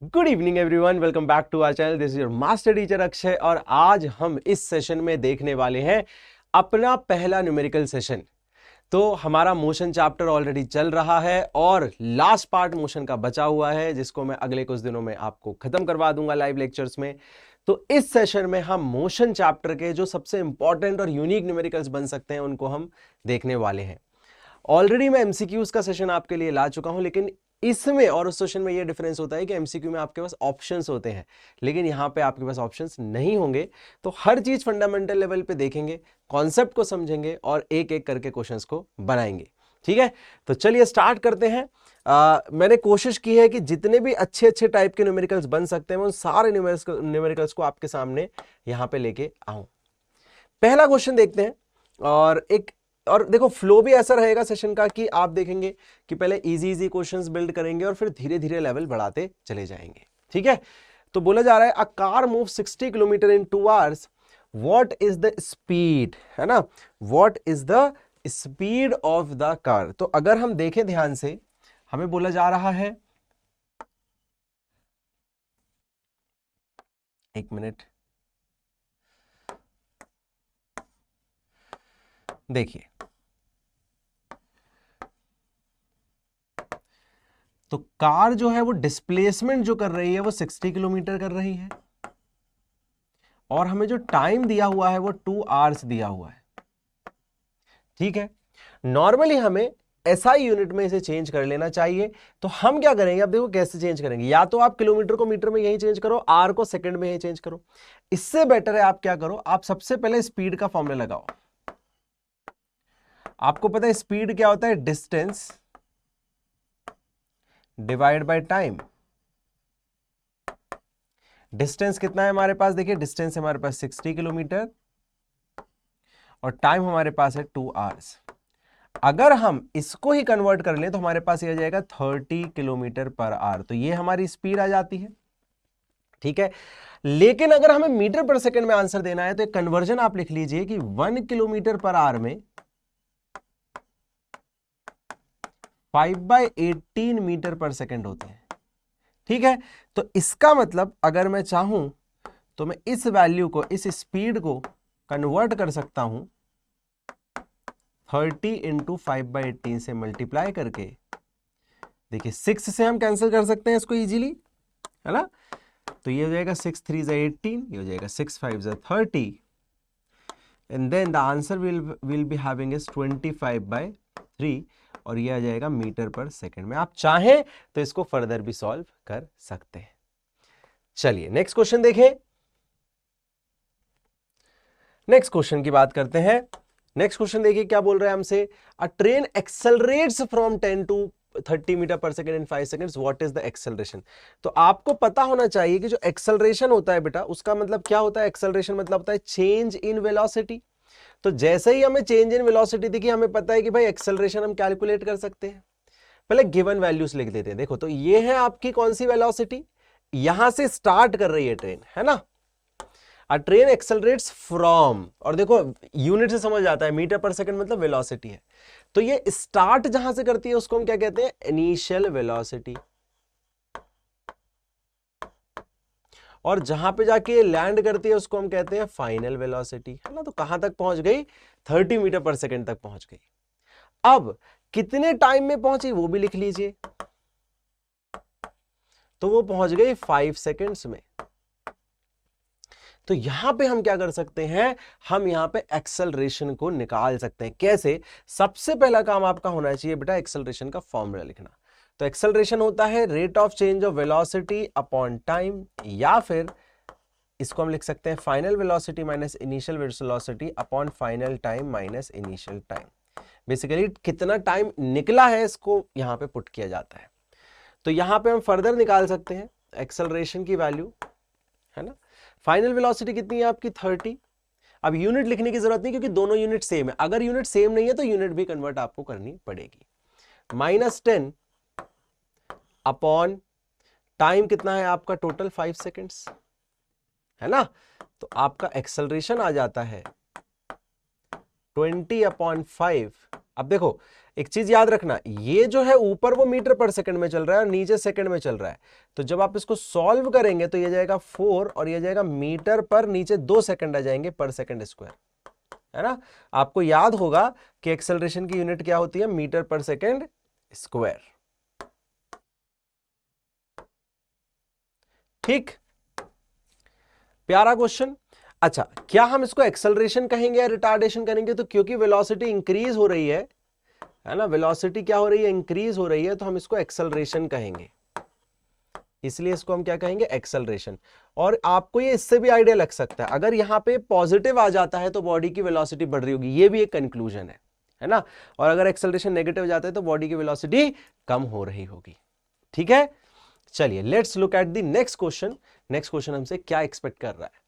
Good evening everyone, welcome back to our channel. This is your master teacher Akshay और आज हम इस session में देखने वाले हैं अपना पहला न्यूमेरिकल सेशन। तो हमारा मोशन चैप्टर ऑलरेडी चल रहा है और लास्ट पार्ट मोशन का बचा हुआ है जिसको मैं अगले कुछ दिनों में आपको खत्म करवा दूंगा लाइव लेक्चर्स में। तो इस सेशन में हम मोशन चैप्टर के जो सबसे इंपॉर्टेंट और यूनिक न्यूमेरिकल्स बन सकते हैं उनको हम देखने वाले हैं। ऑलरेडी मैं एमसीक्यूज का सेशन आपके लिए ला चुका हूं, लेकिन इसमें और उस सेशन में ये डिफरेंस होता है कि एमसीक्यू में आपके पास ऑप्शंस होते हैं लेकिन यहां पे आपके पास ऑप्शंस नहीं होंगे। तो हर चीज फंडामेंटल लेवल पे देखेंगे, कॉन्सेप्ट को समझेंगे और एक एक करके क्वेश्चंस को बनाएंगे। ठीक है, तो चलिए स्टार्ट करते हैं। मैंने कोशिश की है कि जितने भी अच्छे अच्छे टाइप के न्यूमेरिकल्स बन सकते हैं उन सारे न्यूमेरिकल्स को आपके सामने यहां पे लेके आऊं। पहला क्वेश्चन देखते हैं और देखो फ्लो भी ऐसा रहेगा सेशन का कि आप देखेंगे कि पहले इजी इजी क्वेश्चंस बिल्ड करेंगे और फिर धीरे धीरे लेवल बढ़ाते चले जाएंगे। ठीक है, तो बोला जा रहा है a car move 60 kilometre in 2 hours, what is the speed, है ना, what is the speed of the car. तो अगर हम देखें ध्यान से, हमें बोला जा रहा है, एक मिनट देखिए, तो कार जो है वो डिस्प्लेसमेंट जो कर रही है वो 60 किलोमीटर कर रही है और हमें जो टाइम दिया हुआ है वो 2 आवर्स दिया हुआ है। ठीक है, नॉर्मली हमें एसआई यूनिट में इसे चेंज कर लेना चाहिए। तो हम क्या करेंगे, अब देखो कैसे चेंज करेंगे। या तो आप किलोमीटर को मीटर में यही चेंज करो, आर को सेकंड में यही चेंज करो। इससे बेटर है आप क्या करो, आप सबसे पहले स्पीड का फॉर्मूला लगाओ। आपको पता है स्पीड क्या होता है, distance divide by time. Distance कितना है हमारे पास, देखिए डिस्टेंस हमारे पास 60 किलोमीटर और टाइम हमारे पास है 2 आवर्स। अगर हम इसको ही कन्वर्ट कर लें तो हमारे पास ये आ जाएगा 30 किलोमीटर पर आवर। तो ये हमारी स्पीड आ जाती है। ठीक है, लेकिन अगर हमें मीटर पर सेकंड में आंसर देना है तो एक कन्वर्जन आप लिख लीजिए कि 1 किलोमीटर पर आवर में 5/18 मीटर पर सेकंड होते हैं। ठीक है, तो इसका मतलब अगर मैं चाहूं तो मैं इस वैल्यू को, इस स्पीड को कन्वर्ट कर सकता हूं 30 इंटू 5/18 से मल्टीप्लाई करके। देखिए 6 से हम कैंसिल कर सकते हैं इसको इजीली, है ना। तो ये हो जाएगा 6 3 ज़ा 18, ये हो जाएगा 6 5 ज़ा 30 and then the answer will be having is 25/3 और ये आ जाएगा मीटर पर सेकंड में। आप चाहें तो इसको फर्दर भी सॉल्व कर सकते हैं। चलिए नेक्स्ट क्वेश्चन देखें। नेक्स्ट क्वेश्चन की बात करते हैं। नेक्स्ट क्वेश्चन देखिए क्या बोल रहा है हमसे, a train accelerates from 10 to 30 metre per second in 5 seconds, what is the acceleration. तो आपको पता होना चाहिए कि जो एक्सेलरेशन होता है बेटा उसका मतलब क्या होता है। एक्सेलरेशन मतलब होता है चेंज इन वेलोसिटी। तो जैसे ही हमें चेंज इन वेलोसिटी दिखी, हमें पता है कि भाई एक्सेलरेशन हम कैलकुलेट कर सकते हैं। पहले गिवन वैल्यूज लिख देते हैं। देखो तो ये है आपकी कौन सी वेलोसिटी, यहां से स्टार्ट कर रही है ट्रेन, है ना। अ ट्रेन एक्सेलरेट्स फ्रॉम, और देखो यूनिट से समझ आता है, मीटर पर सेकंड मतलब वेलोसिटी है। तो ये स्टार्ट जहां से करती है उसको हम क्या कहते हैं, इनिशियल वेलोसिटी। और जहां पे जाके लैंड करती है उसको हम कहते हैं फाइनल वेलोसिटी, है ना। तो कहां तक पहुंच गई, 30 मीटर पर सेकंड तक पहुंच गई। अब कितने टाइम में पहुंची वो भी लिख लीजिए। तो वो पहुंच गई 5 सेकंड्स में। तो यहां पे हम क्या कर सकते हैं, हम यहां पे एक्सेलरेशन को निकाल सकते हैं। कैसे, सबसे पहला काम आपका होना चाहिए बेटा एक्सेलरेशन का फॉर्मूला लिखना। तो एक्सेलरेशन होता है rate of change of velocity upon time, या फिर इसको हम लिख सकते हैं final velocity minus initial velocity upon final time minus initial time. Basically कितना टाइम निकला है इसको यहां पे पुट किया जाता है। तो यहां पे हम फर्दर निकाल सकते हैं एक्सेलरेशन की वैल्यू, है ना। फाइनल वेलोसिटी कितनी है आपकी 30। अब यूनिट लिखने की जरूरत नहीं क्योंकि दोनों यूनिट सेम है। अगर यूनिट सेम नहीं है तो यूनिट भी कन्वर्ट आपको करनी पड़ेगी। -10 अपॉन टाइम कितना है आपका टोटल 5 सेकेंड्स, है ना। तो आपका एक्सेलरेशन आ जाता है 20/5। अब देखो एक चीज याद रखना, ये जो है ऊपर वो मीटर पर सेकंड में चल रहा है और नीचे सेकंड में चल रहा है, तो जब आप इसको सॉल्व करेंगे तो ये जाएगा 4 और ये जाएगा मीटर पर, नीचे 2 सेकंड आ जाएंगे पर सेकंड स्क्वायर, है ना। आपको याद होगा कि एक्सेलरेशन की यूनिट क्या होती है, मीटर पर सेकंड स्क्वायर। ठीक, प्यारा क्वेश्चन। अच्छा, क्या हम इसको एक्सेलरेशन कहेंगे या रिटार्डेशन करेंगे? तो क्योंकि वेलोसिटी इंक्रीज हो रही है ना, वेलोसिटी क्या हो रही है, इंक्रीज हो रही है, तो हम इसको एक्सेलरेशन कहेंगे, इसलिए इसको हम क्या कहेंगे, एक्सेलरेशन। और आपको ये इससे भी आइडिया लग सकता है, अगर यहां पे पॉजिटिव आ जाता है तो बॉडी की वेलोसिटी बढ़ रही होगी, ये भी एक कंक्लूजन है ना। और अगर एक्सेलरेशन नेगेटिव जाता है तो बॉडी की वेलोसिटी कम हो रही होगी। ठीक है, चलिए let's look at the next question. Next question हमसे क्या एक्सपेक्ट कर रहा है।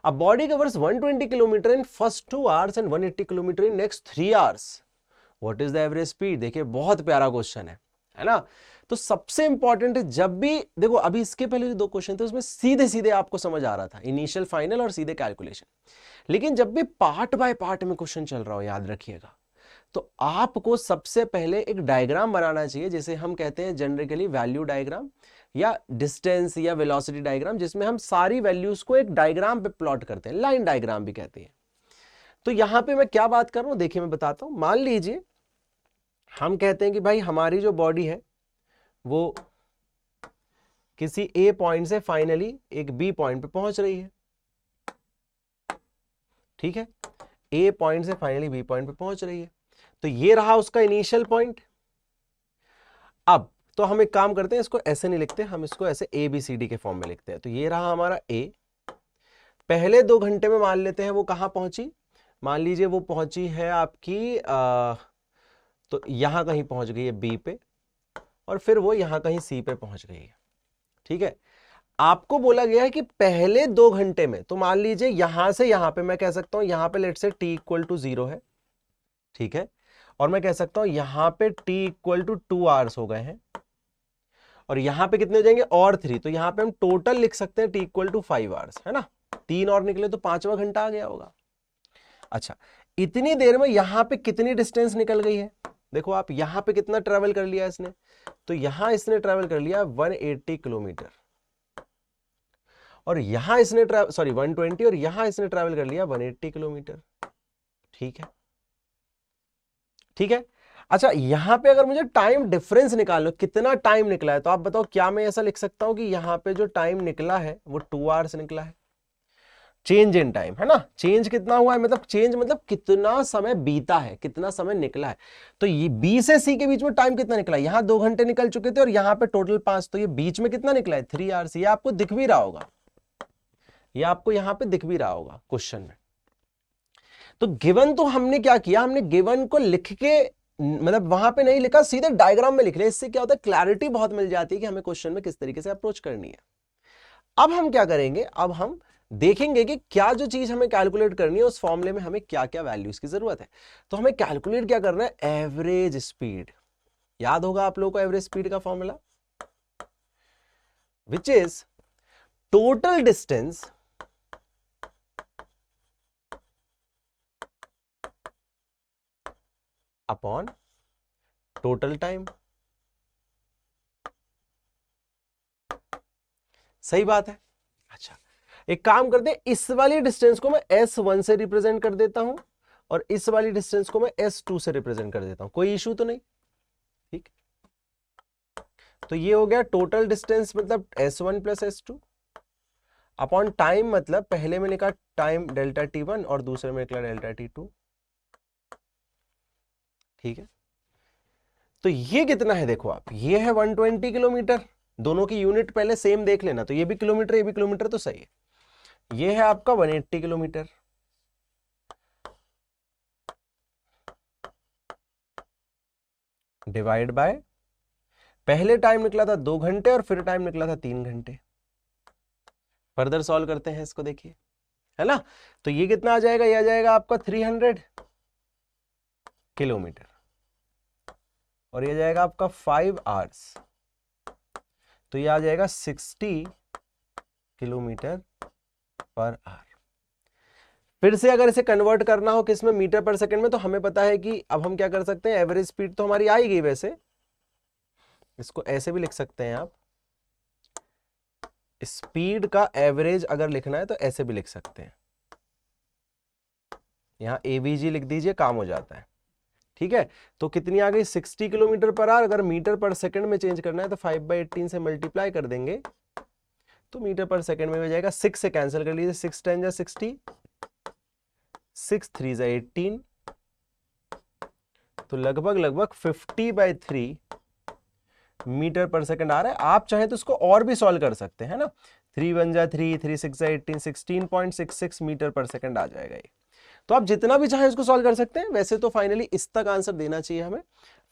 A body covers 120 kilometre in first 2 hours and 180 kilometre in next 3 hours. What is the average speed? देखिए बहुत प्यारा क्वेश्चन है ना। तो सबसे इंपॉर्टेंट है, जब भी देखो, अभी इसके पहले जो 2 क्वेश्चन थे उसमें सीधे सीधे आपको समझ आ रहा था, इनिशियल फाइनल और सीधे कैलकुलेशन। लेकिन जब भी पार्ट बाय पार्ट में क्वेश्चन चल रहा हो, याद रखिएगा, तो आपको सबसे पहले एक डायग्राम बनाना चाहिए, जिसे हम कहते हैं जनरली वैल्यू डायग्राम या डिस्टेंस या वेलोसिटी डायग्राम, जिसमें हम सारी वैल्यूज को एक डायग्राम पे प्लॉट करते हैं, लाइन डायग्राम भी कहते हैं। तो यहां पे मैं क्या बात कर रहा हूं, देखिए मैं बताता हूं। मान लीजिए हम कहते हैं कि भाई हमारी जो बॉडी है वो किसी ए पॉइंट से फाइनली एक बी पॉइंट पे पहुंच रही है। ठीक है, ए पॉइंट से फाइनली बी पॉइंट पे पहुंच रही है, तो ये रहा उसका इनिशियल पॉइंट। अब तो हम एक काम करते हैं, इसको ऐसे नहीं लिखते, हम इसको ऐसे ए बी सी डी के फॉर्म में लिखते हैं। तो ये रहा हमारा ए, पहले 2 घंटे में मान लेते हैं वो कहां पहुंची, मान लीजिए वो पहुंची है आपकी तो यहां कहीं पहुंच गई है बी पे, और फिर वो यहां कहीं सी पे पहुंच गई है। ठीक है, आपको बोला गया है कि पहले 2 घंटे में, तो मान लीजिए यहां से यहां पे मैं कह सकता हूं, यहां पे लेट से t इक्वल टू 0 है। ठीक है, और मैं कह सकता हूं यहां पे t इक्वल टू 2 आवर्स हो गए हैं, और यहां पे कितने हो जाएंगे, और 3, तो यहां पे हम टोटल लिख सकते हैं t इक्वल टू 5 आवर्स, है ना। 3 और निकले तो 5वां घंटा आ गया होगा। अच्छा, इतनी देर में यहां पे कितनी डिस्टेंस निकल गई है, देखो आप, यहां पे कितना ट्रेवल कर लिया इसने, तो यहां इसने ट्रेवल कर लिया 180 किलोमीटर, और यहां इसने 120, और यहां इसने ट्रेवल कर लिया 180 किलोमीटर। ठीक है, ठीक है। अच्छा, यहां पे अगर मुझे टाइम डिफरेंस निकालना, कितना टाइम निकला है, तो आप बताओ, क्या मैं ऐसा लिख सकता हूं कि यहां पे जो टाइम निकला है वो 2 आवर्स निकला है, चेंज इन टाइम, है ना। चेंज कितना हुआ है, मतलब चेंज मतलब कितना समय बीता है, कितना समय निकला है। तो ये बी से सी के बीच में टाइम कितना निकला है, यहां 2 घंटे निकल चुके थे और यहां पे टोटल 5, तो ये बीच में कितना निकला है, 3 आवर्स। ये आपको दिख भी रहा होगा, ये आपको यहां पे दिख भी रहा होगा क्वेश्चन में। तो गिवन तो हमने क्या किया, हमने गिवन को लिख के, मतलब वहां पे नहीं लिखा, सीधे डायग्राम में लिख लिया। इससे क्या होता है, क्लैरिटी बहुत मिल जाती है कि हमें क्वेश्चन में किस तरीके से अप्रोच करनी है। अब हम क्या करेंगे, अब हम देखेंगे कि क्या जो चीज हमें कैलकुलेट करनी है उस फॉर्मूले में हमें क्या क्या वैल्यूज की जरूरत है। तो हमें कैलकुलेट क्या करना है, एवरेज स्पीड। याद होगा आप लोगों को एवरेज स्पीड का formula, which is total distance upon total time. सही बात है। अच्छा, एक काम करते हैं, इस वाली डिस्टेंस को मैं S1 से रिप्रेजेंट कर देता हूं और इस वाली डिस्टेंस को मैं S2 से रिप्रेजेंट कर देता हूं, कोई इशू तो नहीं। ठीक, तो ये हो गया टोटल डिस्टेंस, मतलब S1 plus S2 upon time, मतलब पहले में लिखा टाइम डेल्टा T1 और दूसरे में निकला डेल्टा T2। ठीक है, तो ये कितना है, देखो आप, ये है 120 किलोमीटर, दोनों की यूनिट पहले सेम देख लेना, तो ये भी किलोमीटर ये भी किलोमीटर, तो सही है। ये है आपका 180 किलोमीटर, डिवाइड बाय, पहले टाइम निकला था 2 घंटे और फिर टाइम निकला था 3 घंटे। फर्दर सॉल्व करते हैं इसको, देखिए, है ना। तो ये कितना आ जाएगा, ये आ जाएगा आपका 300 किलोमीटर, और ये जाएगा आपका 5 आवर्स, तो ये आ जाएगा 60 किलोमीटर पर आवर। फिर से अगर इसे कन्वर्ट करना हो किसमें, मीटर पर सेकंड में, तो हमें पता है कि अब हम क्या कर सकते हैं, एवरेज स्पीड तो हमारी आएगी, वैसे इसको ऐसे भी लिख सकते हैं आप, स्पीड का एवरेज अगर लिखना है तो ऐसे भी लिख सकते हैं, यहां एवीजी लिख दीजिए, काम हो जाता है। ठीक है, तो कितनी आ गई, 60 किलोमीटर पर आवर। अगर मीटर पर सेकंड में चेंज करना है तो 5/18 से मल्टीप्लाई कर देंगे तो मीटर पर सेकंड में हो जाएगा। 6 से कैंसिल कर लीजिए, 6 10 जा 60, 6 3 जा 18, तो लगभग 50/3 मीटर पर सेकंड आ रहा है। आप चाहे तो इसको और भी सॉल्व कर सकते हैं ना, 3 1 जा 3, 3 6 जा 18, 16.66 मीटर पर सेकंड आ जाएगा ये। तो आप जितना भी चाहे इसको सॉल्व कर सकते हैं। वैसे तो फाइनली इस तक आंसर देना चाहिए हमें,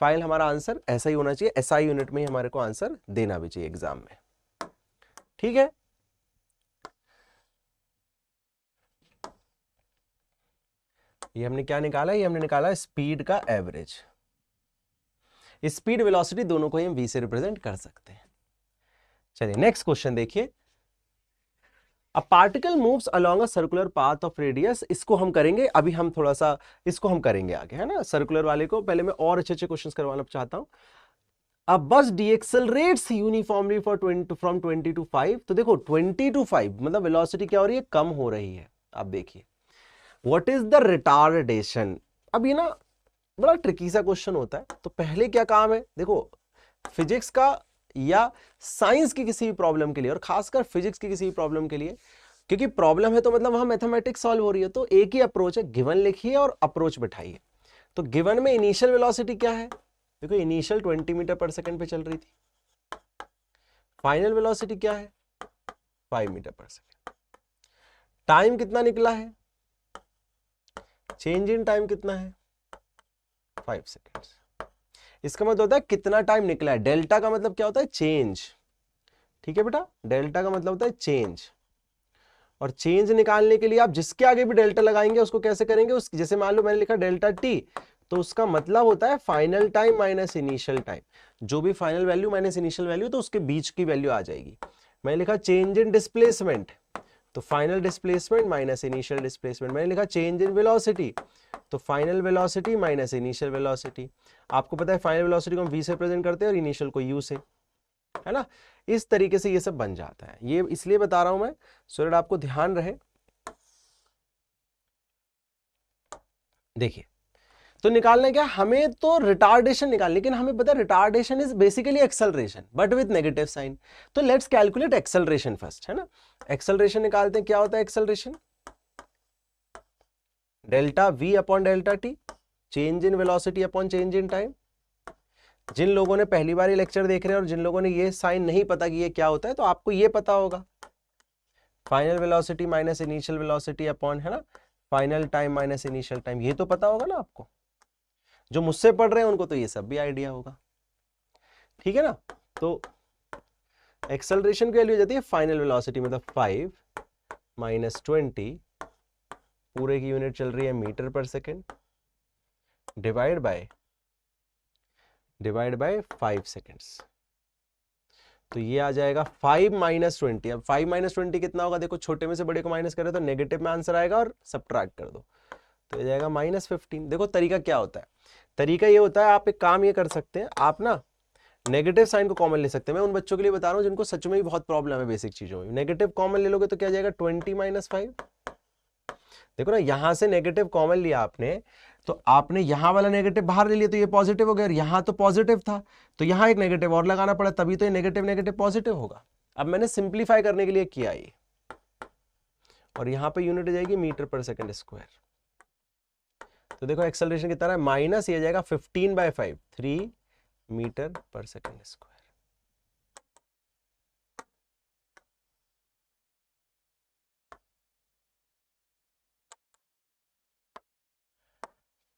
फाइनल हमारा आंसर ऐसा ही होना चाहिए, एसआई यूनिट में ही हमारे को आंसर देना भी चाहिए एग्जाम में। ठीक है, ये हमने क्या निकाला, ये हमने निकाला स्पीड का एवरेज। स्पीड वेलोसिटी दोनों को हम v से रिप्रेजेंट कर सकते हैं। चलिए नेक्स्ट क्वेश्चन देखिए, a particle moves along a circular path of radius. इसको हम करेंगे अभी, हम थोड़ा सा इसको हम करेंगे आगे, है ना। सर्कुलर वाले को पहले मैं और अच्छे अच्छे क्वेश्चंस करवाना चाहता हूं। अब बस डीएक्सेलरेट्स यूनिफॉर्मली फॉर 20 फ्रॉम 20 to 5। तो देखो 20 to 5 मतलब वेलोसिटी क्या हो रही है, कम हो रही है। आप देखिए व्हाट इज द रिटार्डेशन। अब ये ना बड़ा ट्रिकी सा क्वेश्चन होता है। तो पहले क्या काम है, देखो फिजिक्स का या साइंस की किसी भी प्रॉब्लम के लिए, और खासकर फिजिक्स की किसी भी प्रॉब्लम के लिए, क्योंकि प्रॉब्लम है तो मतलब वहां मैथमेटिक्स सॉल्व हो रही है, तो एक ही अप्रोच है, गिवन लिखिए और अप्रोच बैठाइए। तो गिवन में इनिशियल वेलोसिटी क्या है, देखो इनिशियल 20 मीटर पर सेकंड पे चल रही थी। फाइनल वेलोसिटी क्या है, 5 मीटर पर सेकंड। टाइम कितना निकला है, चेंज इन टाइम कितना है, 5 सेकेंड्स। इसका मतलब होता है कितना टाइम निकला है। डेल्टा का मतलब क्या होता है, चेंज। ठीक है बेटा, डेल्टा का मतलब होता है चेंज। और चेंज निकालने के लिए आप जिसके आगे भी डेल्टा लगाएंगे उसको कैसे करेंगे, उस जैसे मान लो मैंने लिखा डेल्टा टी, तो उसका मतलब होता है final time minus initial time. जो भी final value minus initial value, तो उसके बीच की वैल्यू आ जाएगी। मैंने लिखा चेंज इन डिस्प्लेसमेंट, तो final displacement minus initial displacement. मैंने लिखा चेंज इन वेलोसिटी, तो final velocity minus initial velocity. आपको पता है फाइनल वेलोसिटी को हम v से प्रेजेंट करते हैं और इनिशियल को u से, है ना। इस तरीके से ये सब बन जाता है। ये इसलिए बता रहा हूं मैं सो दैट आपको ध्यान रहे। देखिए तो निकालना क्या, हमें तो रिटार्डेशन निकालना, लेकिन हमें पता है retardation is basically acceleration but with negative sign. तो लेट्स कैलकुलेट एक्सेलरेशन फर्स्ट, है ना। एक्सेलरेशन निकालते हैं, क्या होता है acceleration, delta v upon delta t, change in velocity upon change in time. जिन लोगों ने पहली बार ये लेक्चर देख रहे हैं और जिन लोगों ने ये साइन नहीं पता कि ये क्या होता है, तो आपको ये पता होगा final velocity minus initial velocity upon, है ना, final time minus initial time. ये तो पता होगा ना आपको, जो मुझसे पढ़ रहे हैं उनको तो ये सब भी आइडिया होगा। ठीक है ना। तो एक्सेलरेशन की वैल्यू हो जाती है फाइनल वेलोसिटी, मतलब 5 माइनस 20, पूरे की यूनिट चल रही है metre per second, divide by 5 seconds. तो ये आ जाएगा 5 माइनस 20। अब 5 माइनस 20 कितना होगा, देखो छोटे में से बड़े को माइनस करें तो नेगेटिव में आंसर आएगा, और सब्ट्रैक्ट कर दो तो ये जाएगा -15। देखो तरीका क्या होता है, तरीका ये होता है, आप एक काम ये कर सकते हैं, आप ना नेगेटिव साइन को कॉमन ले सकते हैं। मैं उन बच्चों के लिए बता रहा हूँ जिनको सच में ही बहुत प्रॉब्लम है बेसिक चीजों में। नेगेटिव कॉमन ले लोगे तो क्या जाएगा 20 माइनस 5। देखो ना, यहां से नेगेटिव कॉमन लिया आपने, तो आपने यहां वाला नेगेटिव बाहर ले लिया तो ये पॉजिटिव हो गया, और यहां तो पॉजिटिव था तो यहां एक नेगेटिव और लगाना पड़ा, तभी तो ये नेगेटिव नेगेटिव पॉजिटिव होगा। अब मैंने सिंप्लीफाई करने के लिए किया ये, और यहां पे यूनिट आ जाएगी मीटर पर सेकंड स्क्वायर। तो देखो एक्सेलरेशन कितना है, माइनस ये जाएगा 15/5, 3 metre per second square.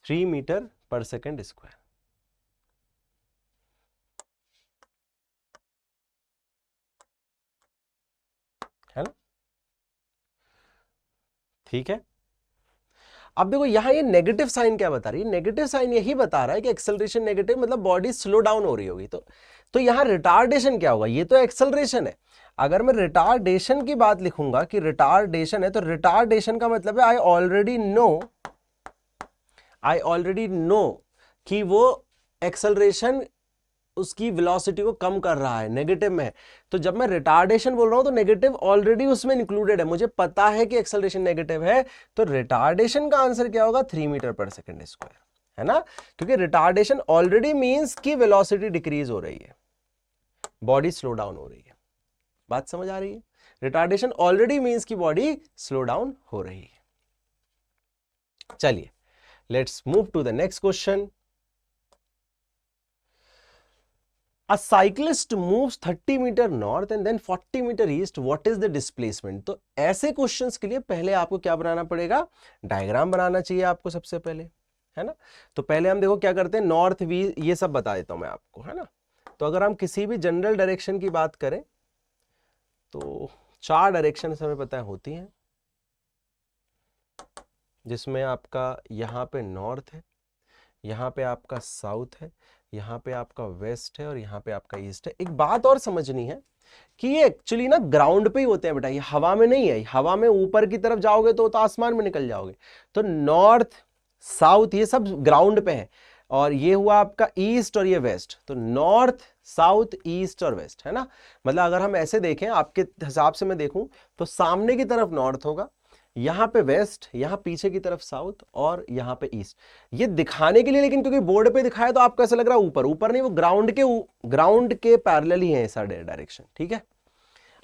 3 metre per second square, है ना। ठीक है, अब देखो यहां ये नेगेटिव साइन क्या बता रही है, नेगेटिव साइन यही बता रहा है कि एक्सेलरेशन नेगेटिव मतलब बॉडी स्लो डाउन हो रही होगी। तो तो यहां रिटार्डेशन क्या होगा, ये तो एक्सेलरेशन है। अगर मैं रिटार्डेशन की बात लिखूंगा कि रिटार्डेशन है, तो रिटार्डेशन का मतलब है आई ऑलरेडी नो कि वो एक्सेलरेशन उसकी वेलोसिटी को कम कर रहा है, नेगेटिव में है। तो जब मैं रिटार्डेशन बोल रहा हूं तो नेगेटिव ऑलरेडी उसमें इंक्लूडेड है, मुझे पता है कि एक्सेलरेशन नेगेटिव है, तो रिटार्डेशन का आंसर क्या होगा, 3 मीटर पर सेकेंड स्क्वायर, है ना। क्योंकि रिटार्डेशन ऑलरेडी मींस कि वेलोसिटी डिक्रीज हो रही है, बॉडी स्लो डाउन हो रही है। बात समझ आ रही है? रिटार्डेशन ऑलरेडी मींस कि बॉडी स्लो डाउन हो रही है। चलिए, let's move to the next question. A cyclist moves 30 meter north and then 40 meter east, what is the displacement. तो ऐसे क्वेश्चंस के लिए पहले आपको क्या बनाना पड़ेगा, डायग्राम बनाना चाहिए आपको सबसे पहले, है ना। तो पहले हम देखो क्या करते हैं, नॉर्थ वी ये सब बता देता हूं मैं आपको, है ना। तो अगर हम किसी भी जनरल डायरेक्शन की बात करें तो 4 डायरेक्शन हमें पता है होती हैं, जिसमें आपका यहाँ पे नॉर्थ है, यहाँ पे आपका साउथ है, यहाँ पे आपका वेस्ट है और यहाँ पे आपका ईस्ट है। एक बात और समझनी है कि ये एक्चुअली ना ग्राउंड पे ही होते हैं बेटा, ये हवा में नहीं है। हवा में ऊपर की तरफ जाओगे तो आसमान में निकल जाओगे। तो नॉर्थ साउथ ये सब ग्राउंड पे है, और ये हुआ आपका ईस्ट और ये वेस्ट। तो नॉर्थ साउथ ईस्ट और वेस्ट, है ना। मतलब अगर हम ऐसे देखें, आपके हिसाब से मैं देखूं तो सामने की तरफ नॉर्थ होगा, यहां पे वेस्ट, यहां पीछे की तरफ साउथ और यहां पे ईस्ट। ये दिखाने के लिए, लेकिन क्योंकि बोर्ड पे दिखाया तो आपको ऐसा लग रहा है ऊपर ऊपर नहीं, वो ग्राउंड के पैरेलल ही है ऐसा डायरेक्शन, ठीक है।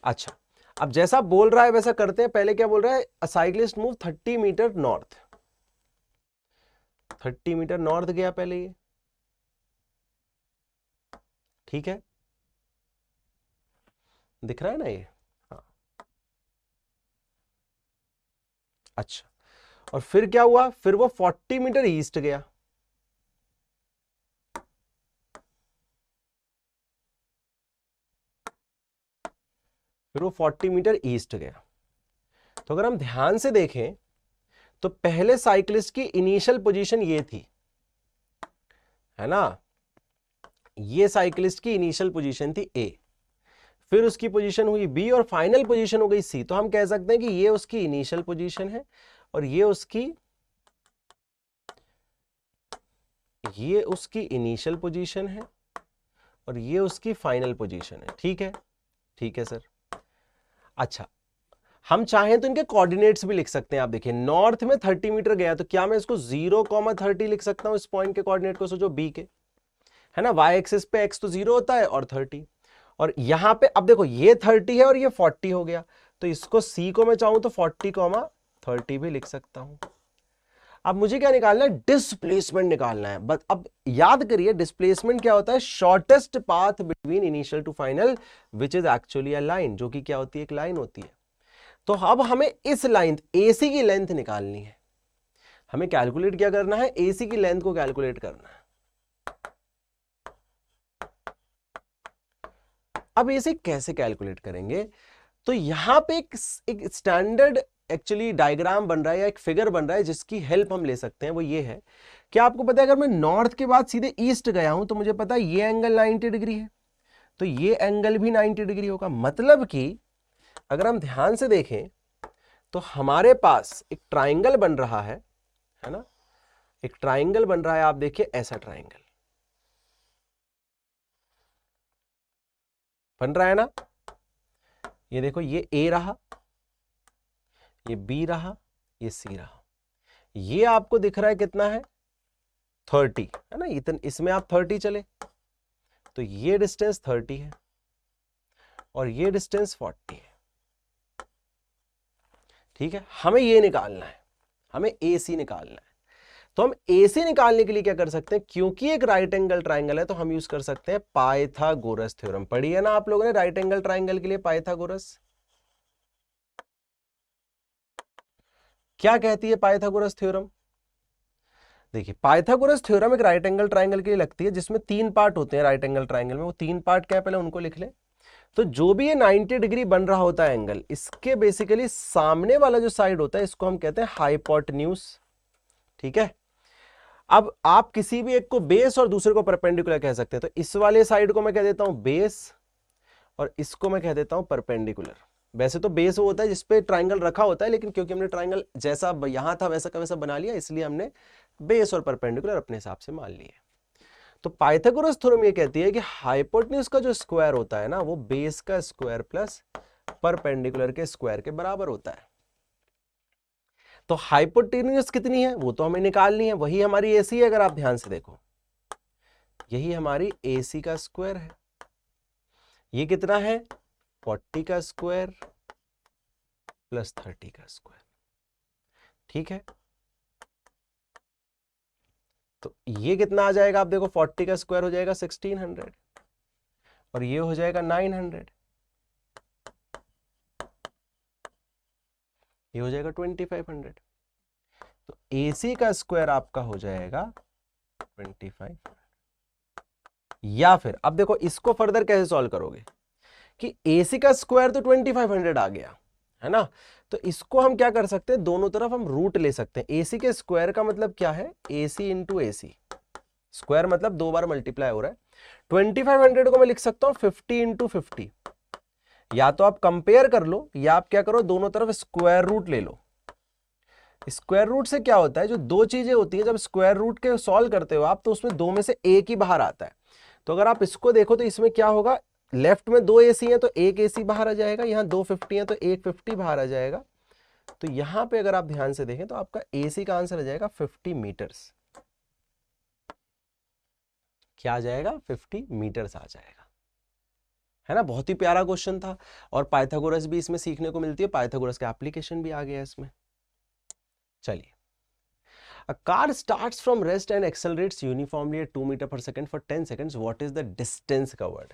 अच्छा, अब जैसा बोल रहा है वैसा करते हैं। पहले क्या बोल रहा है, a cyclist move 30 meter north, 30 meter north गया पहले ये, ठीक है, दिख रहा है ना ये, हाँ। अच्छा, और फिर क्या हुआ, फिर वो 40 मीटर ईस्ट गया, फिर वो 40 मीटर ईस्ट गया। तो अगर हम ध्यान से देखें तो पहले साइक्लिस्ट की इनिशियल पोजीशन ये थी, है ना। ये साइक्लिस्ट की इनिशियल पोजीशन थी ए, फिर उसकी पोजीशन हुई बी और फाइनल पोजीशन हो गई सी। तो हम कह सकते हैं कि ये उसकी इनिशियल पोजीशन है और ये उसकी इनिशियल पोजीशन है और ये उसकी फाइनल पोजीशन है, ठीक है। ठीक है सर। अच्छा, हम चाहें तो इनके कोऑर्डिनेट्स भी लिख सकते हैं। आप देखिए, नॉर्थ में 30 मीटर गया, तो क्या मैं इसको 0,30 लिख सकता हूं, इस पॉइंट के कोऑर्डिनेट को, सोचो बी के, है ना। वाई एक्सिस पे एक्स तो 0 होता है और 30, और यहां पे अब देखो ये 30 है और ये 40 हो गया, तो इसको सी को मैं चाहूं तो 40,30 भी लिख सकता हूं। अब मुझे क्या निकालना है, डिस्प्लेसमेंट निकालना है। बस अब याद करिए, डिस्प्लेसमेंट क्या होता है, shortest path between initial to final, which is actually a line, जो कि क्या होती है, एक लाइन होती है। तो अब हमें इस लाइन AC की लेंथ निकालनी है, हमें कैलकुलेट क्या करना है, AC की लेंथ को कैलकुलेट करना है। अब इसे कैसे कैलकुलेट करेंगे, तो यहां पे एक स्टैंडर्ड एक्चुअली डायग्राम बन रहा है या एक फिगर बन रहा है जिसकी हेल्प हम ले सकते हैं। वो ये है कि आपको पता है, अगर मैं नॉर्थ के बाद सीधे ईस्ट गया हूं तो मुझे पता है ये एंगल 90 डिग्री है, तो ये एंगल भी 90 डिग्री होगा। मतलब कि अगर हम ध्यान से देखें तो हमारे पास एक ट्राइंगल बन रहा है ना, एक ट्राइंगल बन रहा है। आप देखिए, ऐसा ट्राइंगल बन रहा है ना। ये देखो, ये A रहा, ये B रहा, ये C रहा। ये आपको दिख रहा है कितना है, 30, है ना। इतने इसमें आप 30 चले तो ये डिस्टेंस 30 है और ये डिस्टेंस 40 है, ठीक है। हमें ये निकालना है, हमें AC निकालना है। तो हम AC निकालने के लिए क्या कर सकते हैं, क्योंकि एक राइट एंगल ट्राइंगल है तो हम यूज कर सकते हैं पाइथागोरस थ्योरम। पढ़ी है ना आप लोगों ने राइट एंगल ट्राइंगल के लिए पाइथागोरस। क्या कहती है पाइथागोरस थ्योरम, देखिए पाइथागोरस थ्योरम एक राइट एंगल ट्राइंगल के लिए लगती है, जिसमें 3 पार्ट होते हैं राइट एंगल ट्राइंगल में। वो 3 पार्ट क्या है, पहले उनको लिख ले। तो जो भी ये 90 डिग्री बन रहा होता है एंगल, इसके बेसिकली सामने वाला जो साइड होता है इसको हम कहते हैं हाइपोटेन्यूज, ठीक है। अब आप किसी भी एक को बेस और दूसरे को परपेंडिकुलर कह सकते हैं, तो इस वाले साइड को मैं कह देता हूं बेस और इसको मैं कह देता हूं परपेंडिकुलर। वैसे तो बेस वो होता है जिसपे ट्राइंगल रखा होता है, लेकिन क्योंकि हमने ट्राइंगल जैसा यहां था वैसा का वैसा बना लिया, इसलिए हमने बेस और परपेंडिकुलर अपने हिसाब से मान लिए। तो पाइथागोरस थ्योरम ये कहती है कि हाइपोटेन्यूज का जो स्क्वायर होता है ना, वो बेस का स्क्वायर प्लस परपेंडिकुलर के स्क्वायर के बराबर होता है। तो हाइपोटेन्यूज कितनी है वो तो हमें निकालनी है, वही हमारी एसी है। अगर आप ध्यान से देखो, यही हमारी एसी का स्क्वायर है। ये कितना है? 40 का स्क्वायर प्लस 30 का स्क्वायर। ठीक है, तो ये कितना आ जाएगा? आप देखो 40 का स्क्वायर हो जाएगा 1600 और ये हो जाएगा 900, ये हो जाएगा 2500। तो AC का स्क्वायर आपका हो जाएगा 25। या फिर अब देखो इसको फर्दर कैसे सॉल्व करोगे कि AC का स्क्वायर तो 2500 आ गया है ना, तो इसको हम क्या कर सकते हैं, दोनों तरफ हम रूट ले सकते हैं। AC के स्क्वायर का मतलब क्या है? AC इंटू AC, स्क्वायर मतलब 2 बार मल्टीप्लाई हो रहा है। 2500 को मैं लिख सकता हूं 50 इंटू 50। या तो आप कंपेयर कर लो, या आप क्या करो, दोनों तरफ स्क्वायर रूट ले लो। स्क्वायर रूट से क्या होता है, जो दो चीजें होती है जब स्क्वायर रूट के सॉल्व करते हो आप, तो उसमें दो में से एक ही बाहर आता है। तो अगर आप इसको देखो तो इसमें क्या होगा, लेफ्ट में 2 AC है तो एक AC बाहर आ जाएगा, यहां 2 50 है तो एक 50 बाहर आ जाएगा। तो यहां पे अगर आप ध्यान से देखें तो आपका AC का आंसर आ जाएगा 50 मीटर्स। क्या आ जाएगा? 50 मीटर्स आ जाएगा, है ना। बहुत ही प्यारा क्वेश्चन था, और पाइथागोरस भी इसमें सीखने को मिलती है, पाइथागोरस का एप्लीकेशन भी आ गया इसमें। चलिए, a car starts from rest and accelerates uniformly at 2 meter per second for 10 seconds. What is the distance covered?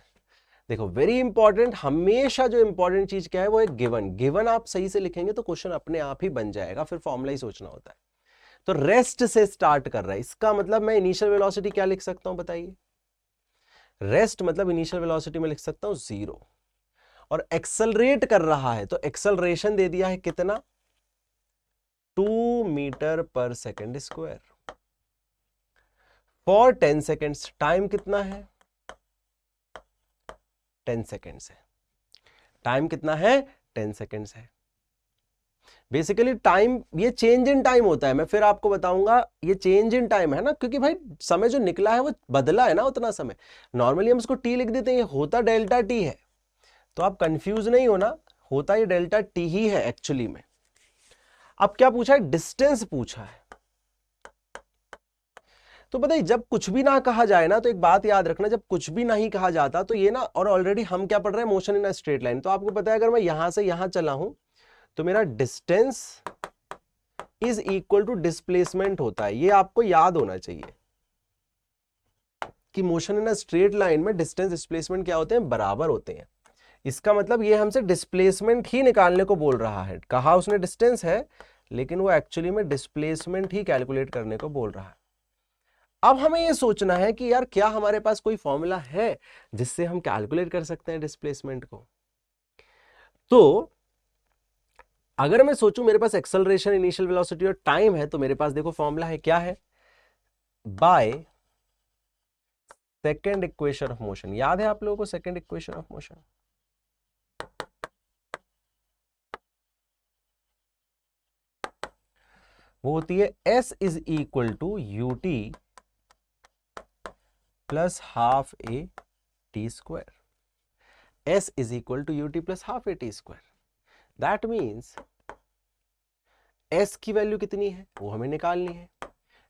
देखो, वेरी इंपॉर्टेंट, हमेशा जो इंपॉर्टेंट चीज क्या है वो है गिवन। गिवन आप सही से लिखेंगे तो क्वेश्चन अपने आप ही बन जाएगा, फिर फॉर्मूला ही सोचना होता है। तो रेस्ट से स्टार्ट कर रहा है, इसका मतलब मैं इनिशियल वेलोसिटी क्या लिख सकता हूं बताइए? रेस्ट मतलब इनिशियल वेलोसिटी में लिख सकता हूं 0, और एक्सेलरेट कर रहा है तो एक्सेलरेशन दे दिया है कितना? 2 metre per second square for 10 seconds. Time कितना है? 10 सेकेंड्स है। टाइम कितना है? 10 सेकेंड्स है। बेसिकली टाइम, ये चेंज इन टाइम होता है, मैं फिर आपको बताऊंगा, ये चेंज इन टाइम है ना, क्योंकि भाई समय जो निकला है वो बदला है ना उतना समय। नॉर्मली हम इसको टी लिख देते हैं, ये होता डेल्टा टी है, तो आप कंफ्यूज नहीं होना, होता ये डेल्टा टी ही है एक्चुअली में। अब क्या पूछा है? डिस्टेंस पूछा है। तो बताइए, जब कुछ भी ना कहा जाए ना, तो एक बात याद रखना, जब कुछ भी नहीं कहा जाता तो ये ना, और ऑलरेडी हम क्या पढ़ रहे हैं, motion in a straight line. तो आपको पता है अगर मैं यहां से यहां चला हूं तो मेरा distance is equal to displacement होता है। ये आपको याद होना चाहिए कि motion in a straight line में डिस्टेंस डिस्प्लेसमेंट क्या होते हैं? बराबर होते हैं। इसका मतलब ये हमसे डिस्प्लेसमेंट ही निकालने को बोल रहा है। कहा उसने डिस्टेंस है, लेकिन वो एक्चुअली में डिस्प्लेसमेंट ही कैलकुलेट करने को बोल रहा है। अब हमें यह सोचना है कि यार क्या हमारे पास कोई फॉर्मूला है जिससे हम कैलकुलेट कर सकते हैं डिस्प्लेसमेंट को? तो अगर मैं सोचूं मेरे पास एक्सेलरेशन, इनिशियल वेलोसिटी और टाइम है, तो मेरे पास देखो फॉर्मूला है, क्या है? By second equation of motion. याद है आप लोगों को सेकेंड इक्वेशन ऑफ मोशन? वो होती है S is equal to u t plus half a t square. S is equal to u t plus half a t square. That means S की value कितनी है वो हमें निकालनी है।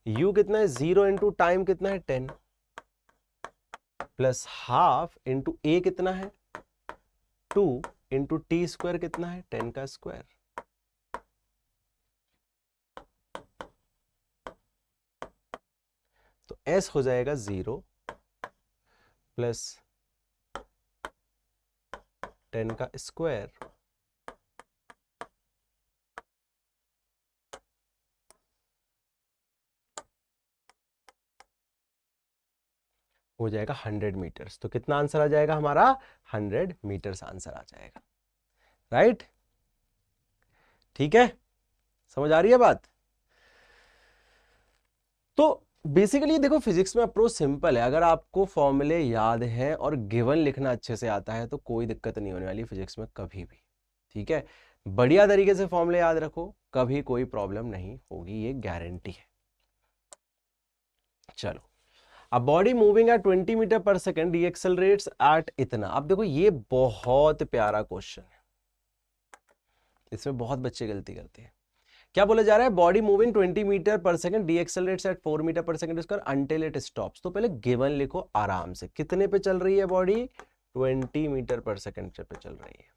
U कितना है? 0 इंटू टाइम कितना है? 10 प्लस हाफ इंटू ए कितना है? 2 इंटू टी स्क्वायर कितना है? 10 का स्क्वायर। तो S हो जाएगा 0 प्लस 10 का स्क्वायर हो जाएगा 100 मीटर्स। तो कितना आंसर आ जाएगा हमारा? 100 मीटर्स आंसर आ जाएगा। राइट? ठीक है, समझ आ रही है बात? तो बेसिकली देखो फिजिक्स में अप्रोच सिंपल है, अगर आपको फॉर्मूले याद है और गिवन लिखना अच्छे से आता है तो कोई दिक्कत नहीं होने वाली फिजिक्स में कभी भी। ठीक है, बढ़िया तरीके से फॉर्मूले याद रखो, कभी कोई प्रॉब्लम नहीं होगी, ये गारंटी है। चलो, अब body moving at 20 metre per second डीएक्सेलरेट्स eight इतना। अब देखो ये बहुत प्यारा क्वेश्चन है, इसमें बहुत बच्चे गलती करते हैं। क्या बोला जा रहा है, body moving 20 metre per second डीएक्सेलरेट्स eight 4 metre per second square until it stops. तो पहले गिवन लिखो आराम से, कितने पे चल रही है बॉडी, 20 मीटर पर सेकंड पे चल रही है।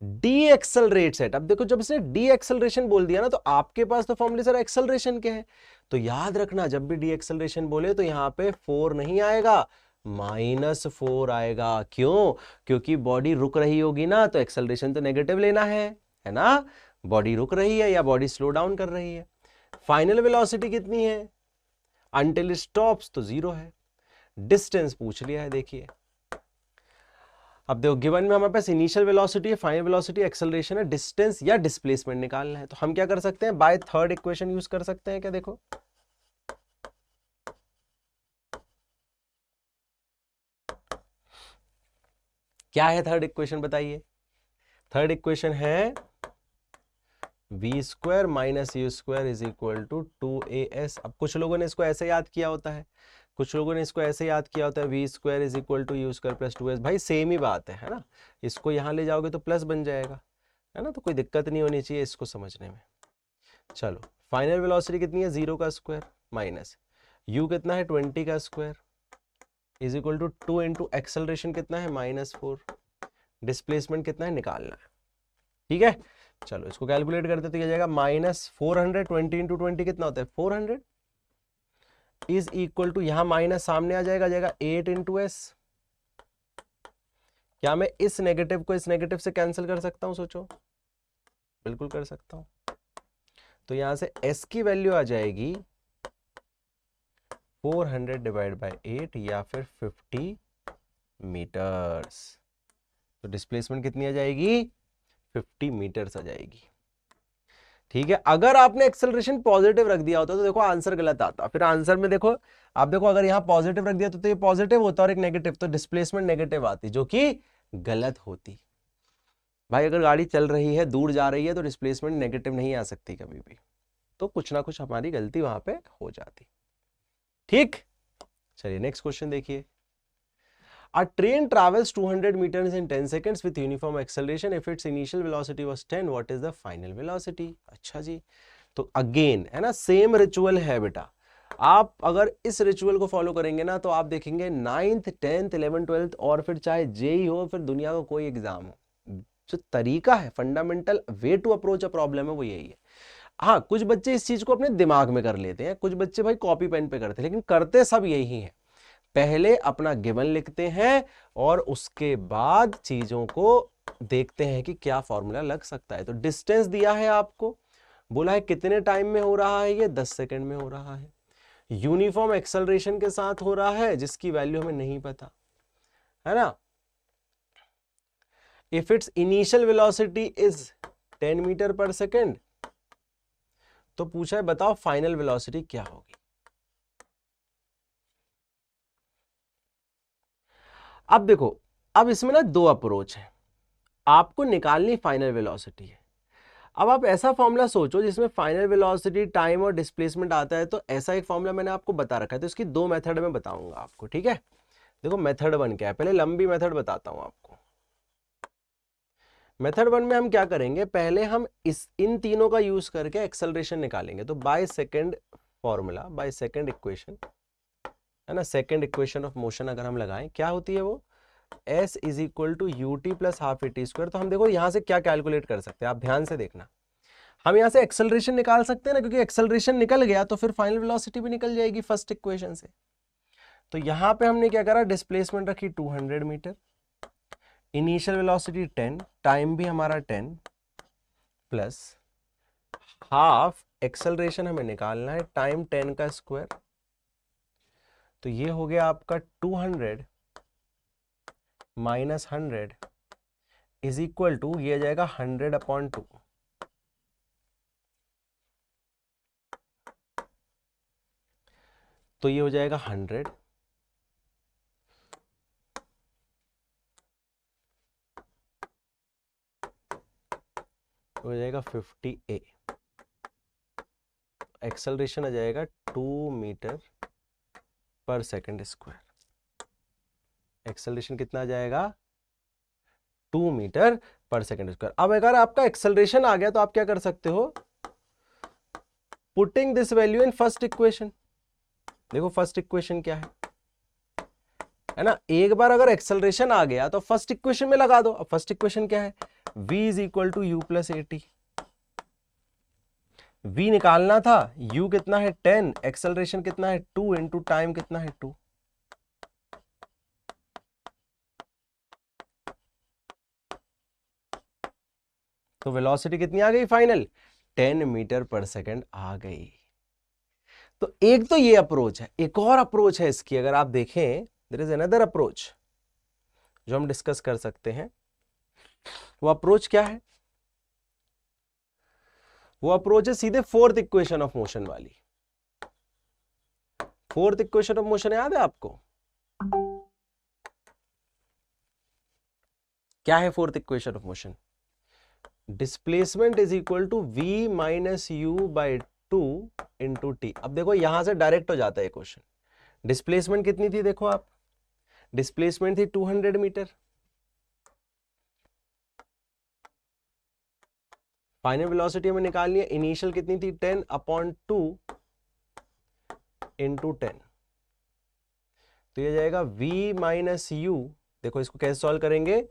डी एक्सेलरेट्स एट, अब देखो जब इसने डी एक्सेलरेशन बोल दिया ना तो आपके पास तो फॉर्मूले सर एक्सेलरेशन के हैं, तो याद रखना जब भी डी एक्सेलरेशन बोले तो यहां पे 4 नहीं आएगा, -4 आएगा। क्यों, क्योंकि बॉडी रुक रही होगी ना तो एक्सेलरेशन तो नेगेटिव लेना है ना, बॉडी रुक रही है या बॉडी स्लो डाउन कर रही है। फाइनल वेलोसिटी कितनी है, अंटिल स्टॉप्स तो 0 है। डिस्टेंस पूछ लिया है, देखिए अब देखो गिवन में हमारे पास इनिशियल वेलोसिटी है, फाइनल वेलोसिटी, एक्सेलरेशन है, डिस्टेंस या डिस्प्लेसमेंट निकालना है। तो हम क्या कर सकते हैं, बाय थर्ड इक्वेशन यूज कर सकते हैं क्या, देखो क्या है थर्ड इक्वेशन बताइए। थर्ड इक्वेशन है v square minus u square is equal to 2as। अब कुछ लोगों ने इसको ऐसे याद किया होता है, कुछ लोगों ने इसको ऐसे याद किया होता है, v square is equal to u square plus 2s। भाई सेम ही बात है ना, इसको यहां ले जाओगे तो प्लस बन जाएगा, है ना, तो कोई दिक्कत नहीं होनी चाहिए इसको समझने में। चलो, फाइनल वेलोसिटी कितनी है, 0 का स्क्वायर माइनस u कितना है 20 का square is equal to 2 into acceleration कितना है -4, डिस्प्लेसमेंट कितना है निकालना है। ठीक है, चलो इसको कैलकुलेट करते तो क्या जाएगा, -400, 20 इंटू 20 कितना होता है 400 इज इक्वल टू, यहां माइनस सामने आ जाएगा 8 इंटू एस। क्या मैं इस नेगेटिव को इस नेगेटिव से कैंसिल कर सकता हूं, सोचो, बिल्कुल कर सकता हूं। तो यहां से s की वैल्यू आ जाएगी 400 डिवाइड बाय 8 या फिर 50 मीटर्स। तो डिस्प्लेसमेंट कितनी आ जाएगी, 50 मीटर्स आ जाएगी। ठीक है, अगर आपने एक्सेलरेशन पॉजिटिव रख दिया होता तो देखो आंसर गलत आता, फिर आंसर में देखो आप देखो अगर यहां पॉजिटिव रख दिया तो ये पॉजिटिव होता और एक नेगेटिव, तो डिस्प्लेसमेंट नेगेटिव आती जो कि गलत होती। भाई अगर गाड़ी चल रही है दूर जा रही है तो डिस्प्लेसमेंट नेगेटिव नहीं आ सकती कभी भी, तो कुछ ना कुछ हमारी गलती वहां पे हो जाती। ठीक, चलिए नेक्स्ट क्वेश्चन देखिए। A train travels 200 meters in 10 seconds with uniform acceleration. If its initial velocity was 10, what is the final velocity? अच्छा जी, तो अगेन है ना सेम रिचुअल है बेटा। आप अगर इस रिचुअल को फॉलो करेंगे ना तो आप देखेंगे 9th 10th 11th 12th और फिर चाहे जेई हो फिर दुनिया का कोई एग्जाम हो, जो तरीका है fundamental way to approach a problem है वो यही है। हाँ, कुछ बच्चे इस चीज को अपने दिमाग में कर लेते हैं, कुछ बच्चे भाई कॉपी पेन पे करते हैं, लेकिन करते सब यही है, पहले अपना गिवन लिखते हैं और उसके बाद चीजों को देखते हैं कि क्या फॉर्मूला लग सकता है। तो डिस्टेंस दिया है आपको, बोला है कितने टाइम में हो रहा है, ये 10 सेकंड में हो रहा है। यूनिफॉर्म एक्सेलरेशन के साथ हो रहा है जिसकी वैल्यू हमें नहीं पता, है ना। If its initial velocity is 10 meter per second, तो पूछा है बताओ फाइनल वेलोसिटी क्या होगी। अब देखो, अब इसमें ना दो अप्रोच है, आपको निकालनी फाइनल वेलोसिटी है। अब आप ऐसा फॉर्मूला सोचो जिसमें फाइनल वेलोसिटी, टाइम और डिस्प्लेसमेंट आता है, तो ऐसा एक फॉर्मूला मैंने आपको बता रखा है, तो इसकी दो मेथड में बताऊंगा आपको। ठीक है, देखो मेथड 1 क्या है, पहले लंबी मेथड बताता हूं आपको। मेथड 1 में हम क्या करेंगे, पहले हम इन तीनों का यूज करके एक्सेलरेशन निकालेंगे। तो by second formula, by second equation, है ना, सेकंड इक्वेशन ऑफ मोशन अगर हम लगाएं, क्या होती है वो, s is equal to u t plus half a t square. तो हम देखो यहां से क्या कैलकुलेट कर सकते हैं, आप ध्यान से देखना, हम यहां से एक्सेलरेशन निकाल सकते हैं ना, क्योंकि एक्सेलरेशन निकल गया तो फिर फाइनल वेलोसिटी भी निकल जाएगी फर्स्ट इक्वेशन से। तो यहां पे हमने क्या करा, डिस्प्लेसमेंट रखी 200 मीटर, इनिशियल वेलोसिटी 10, टाइम भी हमारा 10 प्लस हाफ एक्सेलरेशन हमें निकालना है, टाइम 10 का स्क्वायर। तो ये हो गया आपका 200 माइनस 100 इज इक्वल टू, ये जाएगा 100/2। तो ये हो जाएगा 100, हो जाएगा 50a, एक्सेलरेशन आ जाएगा 2 metre per second square. Acceleration कितना आ जाएगा? 2 मीटर पर सेकंड स्क्वायर। अब अगर आपका एक्सेलरेशन आ गया तो आप क्या कर सकते हो? Putting this value in first equation. देखो फर्स्ट इक्वेशन क्या है ना? एक बार अगर एक्सेलरेशन आ गया तो फर्स्ट इक्वेशन में लगा दो। अब फर्स्ट इक्वेशन क्या है? v is equal to u plus a t. v निकालना था, u कितना है 10, एक्सेलरेशन कितना है 2 इंटू टाइम कितना है 2। तो वेलोसिटी कितनी आ गई फाइनल? 10 मीटर पर सेकंड आ गई। तो एक तो ये अप्रोच है, एक और अप्रोच है इसकी, अगर आप देखें देयर इज अनदर अप्रोच जो हम डिस्कस कर सकते हैं। वो अप्रोच क्या है? वो अप्रोच है सीधे फोर्थ इक्वेशन ऑफ मोशन वाली। फोर्थ इक्वेशन ऑफ मोशन याद है आपको? क्या है fourth equation of motion? Displacement is equal to v minus u by 2 into t. अब देखो यहां से डायरेक्ट हो जाता है क्वेश्चन। डिस्प्लेसमेंट कितनी थी देखो आप? डिस्प्लेसमेंट थी 200 मीटर। फाइनल वेलोसिटी हमें निकालनी है, इनिशियल कितनी थी 10 अपॉन 2 इंटू 10। तो ये जाएगा v माइनस यू। देखो इसको कैसे सॉल्व करेंगे?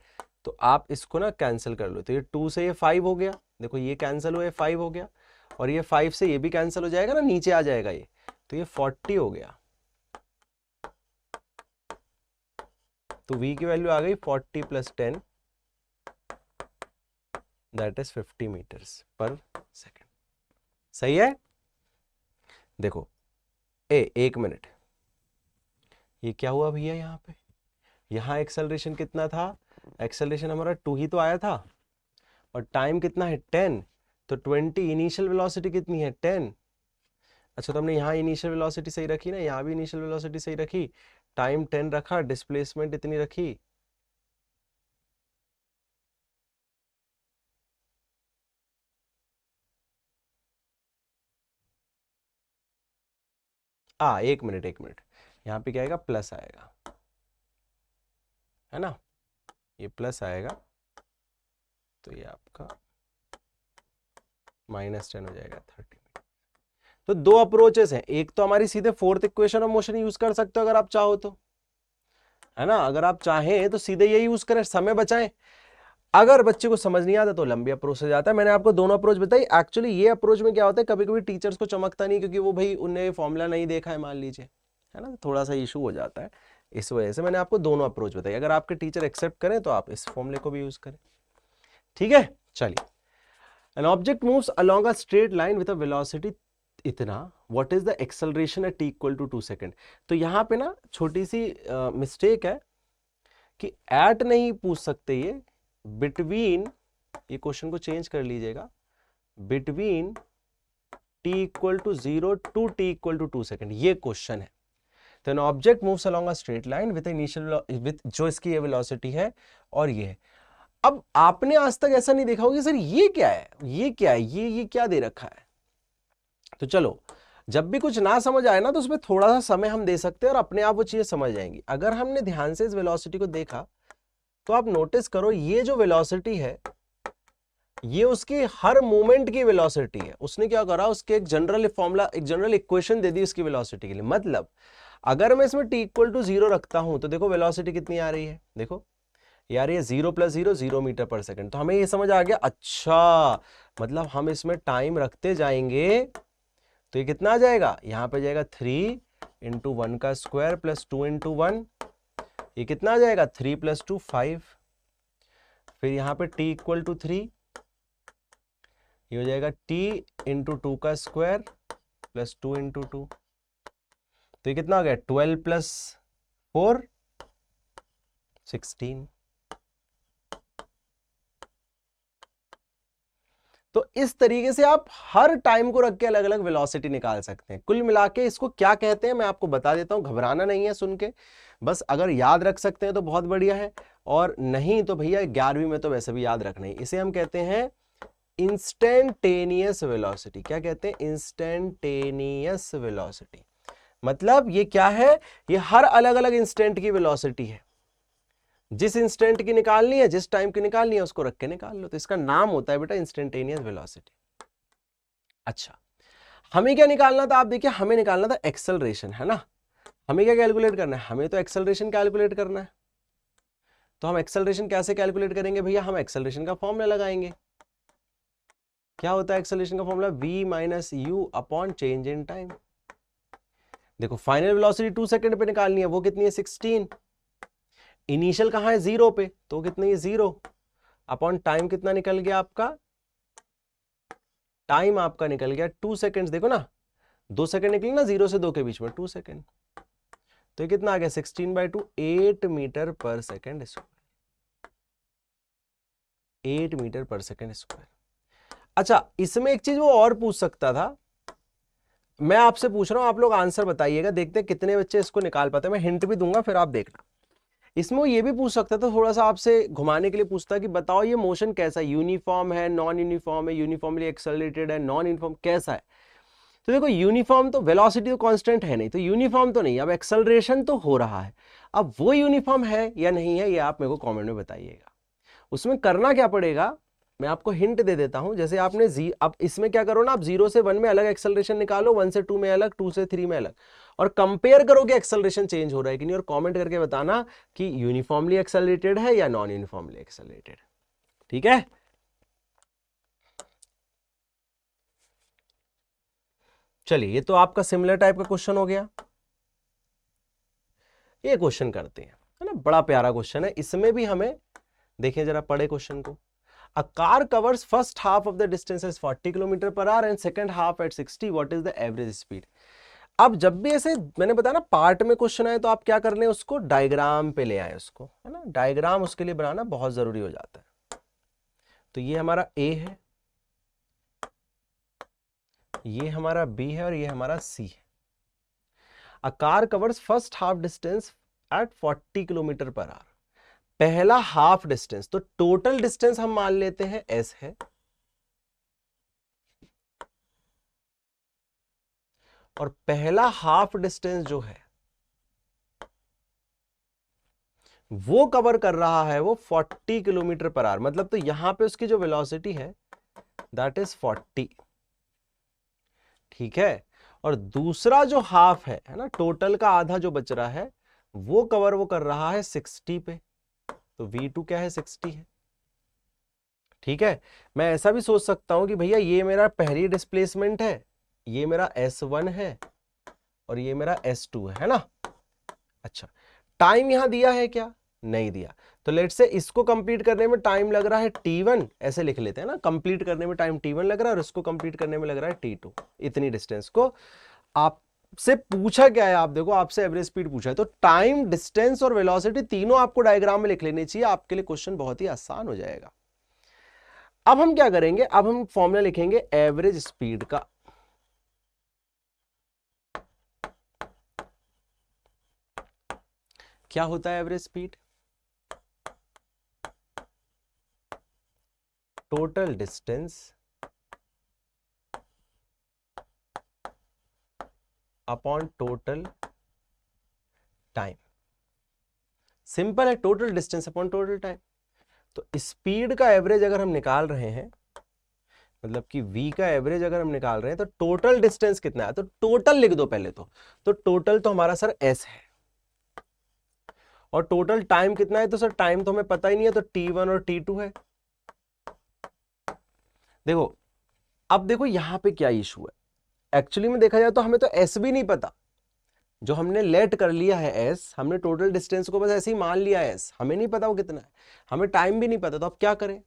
तो आप इसको ना कैंसिल कर लो। तो ये 2 से ये 5 हो गया, देखो ये कैंसिल हुआ, ये 5 हो गया, और ये 5 से ये भी कैंसिल हो जाएगा ना, नीचे आ जाएगा ये, तो ये 40 हो गया। तो v की वैल्यू आ गई 40 प्लस 10, दैट इज 50 मीटर्स पर सेकेंड। सही है? देखो एक मिनट, ये क्या हुआ भैया? यहाँ पे यहाँ एक्सेलरेशन कितना था? एक्सेलरेशन हमारा 2 ही तो आया था, और टाइम कितना है 10, तो 20। इनिशियल वेलोसिटी कितनी है 10। अच्छा तो हमने यहाँ इनिशियल वेलोसिटी सही रखी ना, यहाँ भी इनिशियल वेलोसिटी सही रखी, टाइम 10 रखा, डिस्प्लेसमेंट इतनी रखी। एक मिनट, यहाँ पे क्या आएगा? प्लस आएगा, है ना? ये प्लस आएगा, तो ये आपका -10 हो जाएगा 30। तो दो अप्रोचेस हैं, एक तो हमारी सीधे fourth equation of motion use कर सकते हो अगर आप चाहो तो, है ना? अगर आप चाहें तो सीधे ये यूज करें, समय बचाएं। अगर बच्चे को समझ नहीं आता तो लंबी अप्रोच से जाता है। मैंने आपको दोनों अप्रोच बताई। एक्चुअली ये अप्रोच में क्या होता है, कभी कभी टीचर्स को चमकता नहीं, क्योंकि वो भाई उन्हें फॉर्मूला नहीं देखा है मान लीजिए, है ना? थोड़ा सा इशू हो जाता है, इस वजह से मैंने आपको दोनों अप्रोच बताई। अगर आपके टीचर एक्सेप्ट करें तो आप इस फॉर्मूले को भी यूज करें, ठीक है? चलिए, an object moves along a straight line with a velocity इतना, what is the acceleration at t equal to 2 second. तो यहाँ पे ना छोटी सी मिस्टेक है कि एट नहीं पूछ सकते, ये बिटवीन, ये क्वेश्चन को चेंज कर लीजिएगा, between t equal to 0 to t equal to 2 second, ये क्वेश्चन है। तो an object moves along a straight line with initial with, जो इसकी ये वेलोसिटी है और ये है। अब आपने आज तक ऐसा नहीं देखा होगा सर ये क्या है, ये क्या है, ये क्या दे रखा है। तो चलो, जब भी कुछ ना समझ आए ना तो उसमें थोड़ा सा समय हम दे सकते हैं और अपने आप वो चीजें समझ जाएंगी। अगर हमने ध्यान से इस वेलोसिटी को देखा तो आप नोटिस करो, ये जो वेलोसिटी है ये उसकी हर मोमेंट की वेलोसिटी है। उसने क्या करा, उसके एक जनरल फॉर्मूला, एक जनरल इक्वेशन दे दी उसकी वेलोसिटी के लिए। मतलब अगर मैं इसमें t इक्वल टू 0 रखता हूं तो देखो वेलोसिटी कितनी आ रही है, देखो यार ये 0 + 0 0 मीटर पर सेकंड। तो हमें ये समझ आ गया, अच्छा मतलब हम इसमें टाइम रखते जाएंगे तो ये कितना आ जाएगा, यहाँ पे जाएगा 3 इंटू 1 का स्क्वायर प्लस 2 इंटू 1, ये कितना आ जाएगा 3 + 2 5। फिर यहाँ पे t इक्वल टू 3, ये हो जाएगा t इंटू 2 का स्क्वायर प्लस 2 इंटू 2, तो ये कितना हो गया 12 + 4 16। तो इस तरीके से आप हर टाइम को रख के अलग अलग वेलोसिटी निकाल सकते हैं। कुल मिला के इसको क्या कहते हैं मैं आपको बता देता हूं, घबराना नहीं है सुन के, बस अगर याद रख सकते हैं तो बहुत बढ़िया है, और नहीं तो भैया 11वीं में तो वैसे भी याद रखना ही। इसे हम कहते हैं इंस्टेंटेनियस वेलोसिटी। क्या कहते हैं? Instantaneous velocity. मतलब ये क्या है? ये हर अलग अलग इंस्टेंट की वेलोसिटी है। जिस इंस्टेंट की निकालनी है, जिस टाइम की निकालनी है, उसको रख के निकाल लो। तो इसका नाम होता है बेटा इंस्टेंटेनियस वेलोसिटी। अच्छा, हमें क्या निकालना था? आप देखिए, हमें निकालना था एक्सेलरेशन, है ना। हमें क्या कैलकुलेट करना है? हमें तो एक्सेलरेशन कैलकुलेट करना है। तो हम एक्सेलरेशन कैसे कैलकुलेट करेंगे भैया? हम एक्सेलरेशन का फॉर्मूला लगाएंगे। क्या होता है एक्सेलरेशन का formula? v minus you upon change in time. देखो, फाइनल वेलोसिटी 2 सेकंड पे निकालनी है, वो कितनी है? 16। इनिशियल कहां है? 0 पे, तो कितनी है? 0 अपॉन टाइम कितना निकल गया आपका? टाइम आपका निकल गया 2 सेकंड। देखो ना, 2 सेकंड निकले ना 0 से 2 के बीच में, 2 सेकंड। तो ये कितना आ गया? 16/2, 8 metre per second square. 8 metre per second square. अच्छा, इसमें एक चीज वो और पूछ सकता था, मैं आपसे पूछ रहा हूं, आप लोग आंसर बताइएगा, देखते हैं कितने बच्चे इसको निकाल पाते हैं। मैं हिंट भी दूंगा, फिर आप देखना। इसमें वो ये भी पूछ सकता था, थोड़ा सा आपसे घुमाने के लिए पूछता कि बताओ ये मोशन कैसा है, यूनिफॉर्म है, नॉन यूनिफॉर्म है, यूनिफॉर्मली एक्सेलरेटेड है, नॉन यूनिफॉर्म, कैसा है? तो देखो, यूनिफॉर्म तो वेलोसिटी तो कांस्टेंट है नहीं, तो यूनिफॉर्म तो नहीं। अब एक्सेलरेशन तो हो रहा है, अब वो यूनिफॉर्म है या नहीं है, ये आप मेरे को कमेंट में बताइएगा। उसमें करना क्या पड़ेगा, मैं आपको हिंट दे देता हूं। जैसे आपने अब इसमें क्या करो ना, आप 0 से 1 में अलग एक्सेलरेशन निकालो, 1 से 2 में अलग, 2 से 3 में अलग, और कंपेयर करो कि एक्सेलरेशन चेंज हो रहा है कि नहीं, और कमेंट करके बताना कि यूनिफॉर्मली एक्सेलरेटेड है या नॉन यूनिफॉर्मली एक्सेलरेटेड। ठीक है? चलिए, ये तो आपका सिमिलर टाइप का क्वेश्चन हो गया। ये क्वेश्चन करते हैं, है ना, बड़ा प्यारा क्वेश्चन है। इसमें भी हमें देखें जरा, पढ़े क्वेश्चन को। A car covers first half of the distance as 40 km/h and second half at 60. What is the average speed? अब जब भी ऐसे मैंने बताया ना पार्ट में क्वेश्चन आए, तो आप क्या कर लें, उसको डायग्राम पे ले आए उसको, है ना। डायग्राम उसके लिए बनाना बहुत जरूरी हो जाता है। तो ये हमारा A है, ये हमारा B है, और ये हमारा C है। A car covers first half distance at 40 km/h। पहला हाफ डिस्टेंस, तो टोटल डिस्टेंस हम मान लेते हैं S है, और पहला हाफ डिस्टेंस जो है वो कवर कर रहा है वो 40 km/h। मतलब तो यहां पे उसकी जो वेलोसिटी है दैट इज 40। ठीक है? और दूसरा जो हाफ है ना, टोटल का आधा जो बच रहा है, वो कवर वो कर रहा है 60 पे। तो V2 क्या है? 60 है। ठीक है? मैं ऐसा भी सोच सकता हूं कि भैया ये मेरा पहली डिस्प्लेसमेंट है, ये मेरा S1 है, और ये मेरा S2 है ना। अच्छा, टाइम यहां दिया है क्या? नहीं दिया। तो लेट से इसको कंप्लीट करने में टाइम लग रहा है T1, ऐसे लिख लेते हैं ना, कंप्लीट करने में टाइम T1 लग रहा है, और इसको कंप्लीट करने में लग रहा है T2। इतनी डिस्टेंस को आपसे पूछा क्या है? आप देखो, आपसे एवरेज स्पीड पूछा है, तो टाइम, डिस्टेंस और वेलोसिटी तीनों आपको डायग्राम में लिख लेनी चाहिए। आपके लिए क्वेश्चन बहुत ही आसान हो जाएगा। अब हम क्या करेंगे, अब हम फॉर्मूला लिखेंगे एवरेज स्पीड का। क्या होता है average speed? Total distance upon total time. Simple है, total distance upon total time. तो स्पीड का एवरेज अगर हम निकाल रहे हैं, मतलब कि v का एवरेज अगर हम निकाल रहे हैं, तो टोटल डिस्टेंस कितना है? तो टोटल लिख दो पहले तो टोटल तो हमारा सर s है, और टोटल टाइम कितना है? तो सर टाइम तो हमें पता ही नहीं है, तो T1 और T2 है। देखो, अब देखो यहां पे क्या इशू है, एक्चुअली में देखा जाए तो हमें तो s भी नहीं पता, जो हमने लेट कर लिया है s, हमने टोटल डिस्टेंस को बस ऐसे ही मान लिया है s, हमें नहीं पता वो कितना है, हमें टाइम भी नहीं पता, तो अब क्या करें,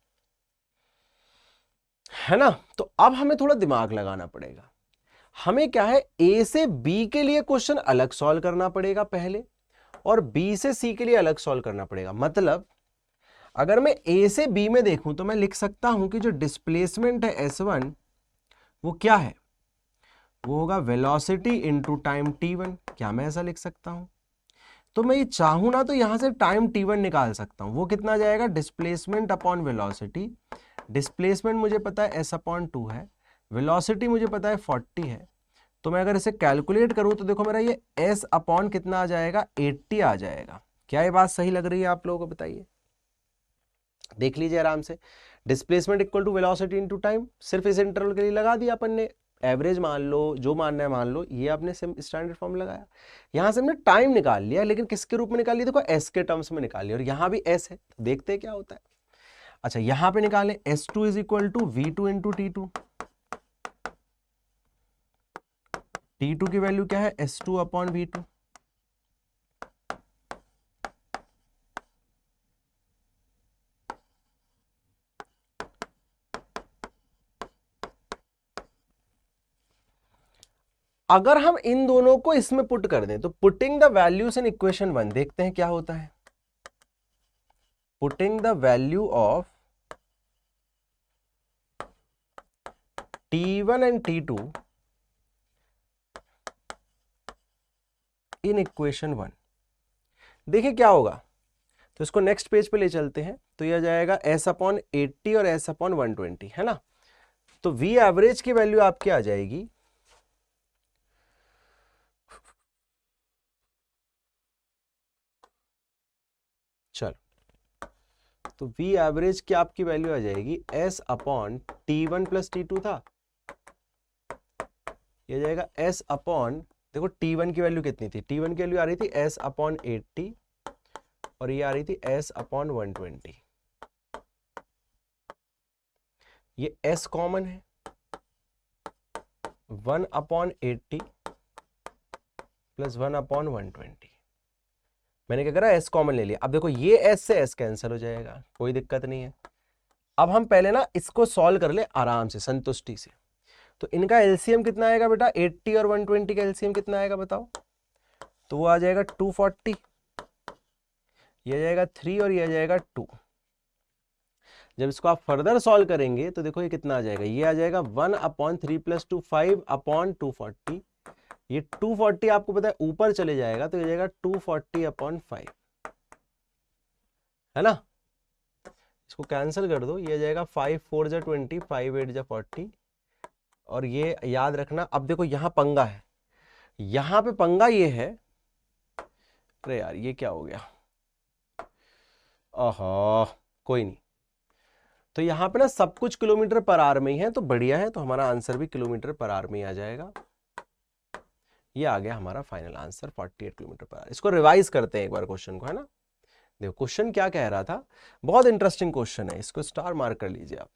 है ना। तो अब हमें थोड़ा दिमाग लगाना पड़ेगा। हमें क्या है, a से b के लिए क्वेश्चन अलग सॉल्व करना पड़ेगा पहले, और b से c के लिए अलग सॉल्व करना पड़ेगा। मतलब अगर मैं ए से बी में देखूं तो मैं लिख सकता हूं कि जो डिस्प्लेसमेंट है S1 वो क्या है, वो होगा वेलोसिटी इनटू टाइम T1। क्या मैं ऐसा लिख सकता हूं? तो मैं ये चाहूं ना तो यहां से टाइम T1 निकाल सकता हूं। वो कितना जाएगा, डिस्प्लेसमेंट अपॉन वेलोसिटी। डिस्प्लेसमेंट मुझे पता है S/2 है, वेलोसिटी मुझे पता है 40 है। तो मैं अगर इसे कैलकुलेट करूं तो देखो मेरा ये S अपॉन कितना आ जाएगा, 80 आ जाएगा। क्या ये बात सही लग रही है आप लोगों को, बताइए, देख लीजिए आराम से। Displacement equal to velocity into time, सिर्फ इस इंटरवल के लिए लगा दिया अपन ने। एवरेज मान लो, जो मानना है मान लो, ये आपने स्टैंडर्ड फॉर्म लगाया। यहां से हमने टाइम निकाल लिया, लेकिन किसके रूप में निकाल लिया, देखो एस के टर्म्स में निकाल लिया, और यहां भी एस है, तो देखते हैं क्या होता है। अच्छा, यहां पे निकालें S2 is equal to V2 into T2। T2 की वैल्यू क्या है, S2 अपॉन V2। अगर हम इन दोनों को इसमें पुट कर दें तो putting the values in equation 1, देखते हैं क्या होता है। Putting the value of T1 and T2 in equation 1, देखिए क्या होगा। तो इसको नेक्स्ट पेज पे ले चलते हैं, तो यह जाएगा S/80 और S/120, है ना। तो V एवरेज की वैल्यू आपकी आ जाएगी, चलो, तो V एवरेज की आपकी वैल्यू आ जाएगी S/T1 प्लस T2 था, ये जाएगा S/, देखो T1 की वैल्यू कितनी थी, T1 की वैल्यू आ रही थी S/80 और ये आ रही थी S/120। ये S कॉमन है, 1/80 प्लस 1/120। मैंने क्या करा, S कॉमन ले लिया। अब देखो ये S से S कैंसिल हो जाएगा, कोई दिक्कत नहीं है। अब हम पहले ना इसको सॉल्व कर ले आराम से, संतुष्टि से। तो इनका एलसीएम कितना आएगा बेटा, 80 और 120 का एलसीएम कितना आएगा बताओ। तो वो आ जाएगा 240, ये जाएगा 3 और ये जाएगा 2। जब इसको आप फर्दर सॉल्व करेंगे तो देखो ये कितना आ जाएगा, ये आ जाएगा 1/3 प्लस 2 5/240। ये 240 आपको पता है ऊपर चले जाएगा, तो ये जाएगा 240/5, है ना। इसको कैंसिल कर दो, ये जाएगा 5 4 जा 20, 5 8 जा 40। और ये याद रखना, अब देखो यहां पंगा है, यहां पे पंगा ये है, अरे यार ये क्या हो गया, ओहो कोई नहीं। तो यहाँ पे ना सब कुछ किलोमीटर पर आवर में ही है, तो बढ़िया है, तो हमारा आंसर भी किलोमीटर पर आवर में ही आ जाएगा। ये आ गया हमारा final answer 48 kilometre per our. इसको रिवाइज करते हैं एक बार क्वेश्चन को, है ना। देखो क्वेश्चन क्या कह रहा था, बहुत इंटरेस्टिंग क्वेश्चन है, इसको स्टार मार्क कर लीजिए आप।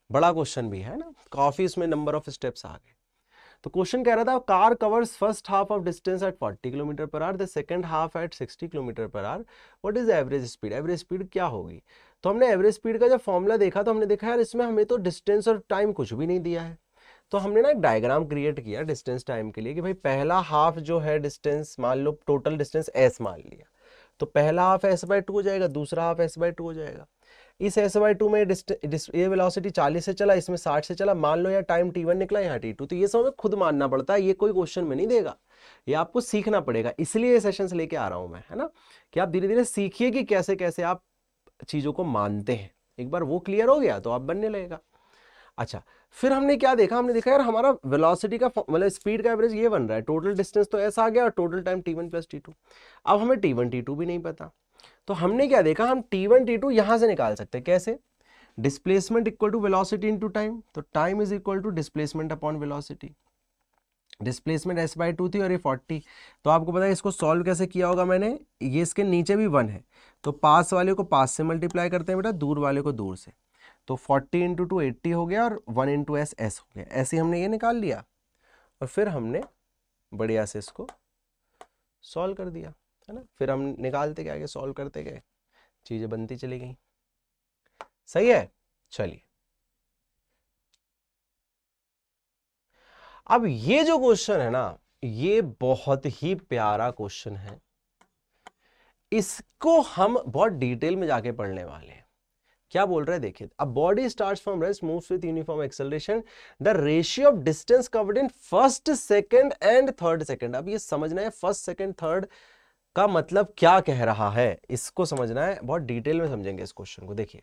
बड़ा क्वेश्चन भी है ना, काफी इसमें नंबर ऑफ स्टेप्स आ गए। तो क्वेश्चन कह रहा था, car covers first half of distance at 40 kilometre per hour, the second half at 60 kilometre per hour, what is average speed, average speed क्या होगी। तो हमने एवरेज स्पीड का जब फॉर्मूला देखा तो हमने देखा यार इसमें हमें तो डिस्टेंस और टाइम कुछ भी नहीं दिया है। तो हमने ना एक डायग्राम क्रिएट किया डिस्टेंस टाइम के लिए, कि भाई पहला हाफ जो है डिस्टेंस, मान लो टोटल डिस्टेंस S मान लिया, तो पहला हाफ S/2 हो जाएगा, दूसरा हाफ S/2 हो जाएगा। इस S/2 में ये वेलोसिटी 40 से चला, इसमें 60 से चला, मान लो यहाँ टाइम T1 निकला, यहाँ T2। तो ये सब हमें खुद मानना पड़ता है, ये कोई क्वेश्चन में नहीं देगा, ये आपको सीखना पड़ेगा। इसलिए ये सेशंस लेके आ रहा हूं मैं, है ना, कि आप धीरे धीरे सीखिए कि कैसे कैसे आप चीजों को मानते हैं। एक बार वो क्लियर हो गया तो आप बनने लगेगा। अच्छा, फिर हमने क्या देखा, हमने देखा यार हमारा वेलोसिटी का मतलब स्पीड का एवरेज ये बन रहा है, टोटल डिस्टेंस तो ऐसा आ गया और total time T1 plus T2। अब हमें T1 T2 भी नहीं पता, तो हमने क्या देखा, हम T1 T2 यहां से निकाल सकते हैं। कैसे, displacement equal to velocity into time, तो time is equal to displacement upon velocity. Displacement S/2 थी और ये 40, तो आपको पता है इसको सॉल्व कैसे किया होगा मैंने, ये इसके नीचे भी 1 है, तो पास वाले को पास से मल्टीप्लाई करते हैं बेटा, दूर वाले को दूर से। तो 40 इंटू 2 80 हो गया, और 1 इंटू S S हो गया। ऐसे हमने ये निकाल लिया, और फिर हमने बढ़िया से इसको सॉल्व कर दिया, है ना। फिर हम निकालते गए, सॉल्व करते गए, चीजें बनती चली गई। सही है, चलिए। अब ये जो क्वेश्चन है ना, ये बहुत ही प्यारा क्वेश्चन है। इसको हम बहुत डिटेल में जाके पढ़ने वाले हैं। क्या बोल रहे हैं देखिए, a body starts from rest moves with uniform acceleration, the ratio of distance covered in first second and third second. अब ये समझना है फर्स्ट सेकंड थर्ड का मतलब क्या कह रहा है, इसको समझना है, बहुत डिटेल में समझेंगे इस क्वेश्चन को। देखिए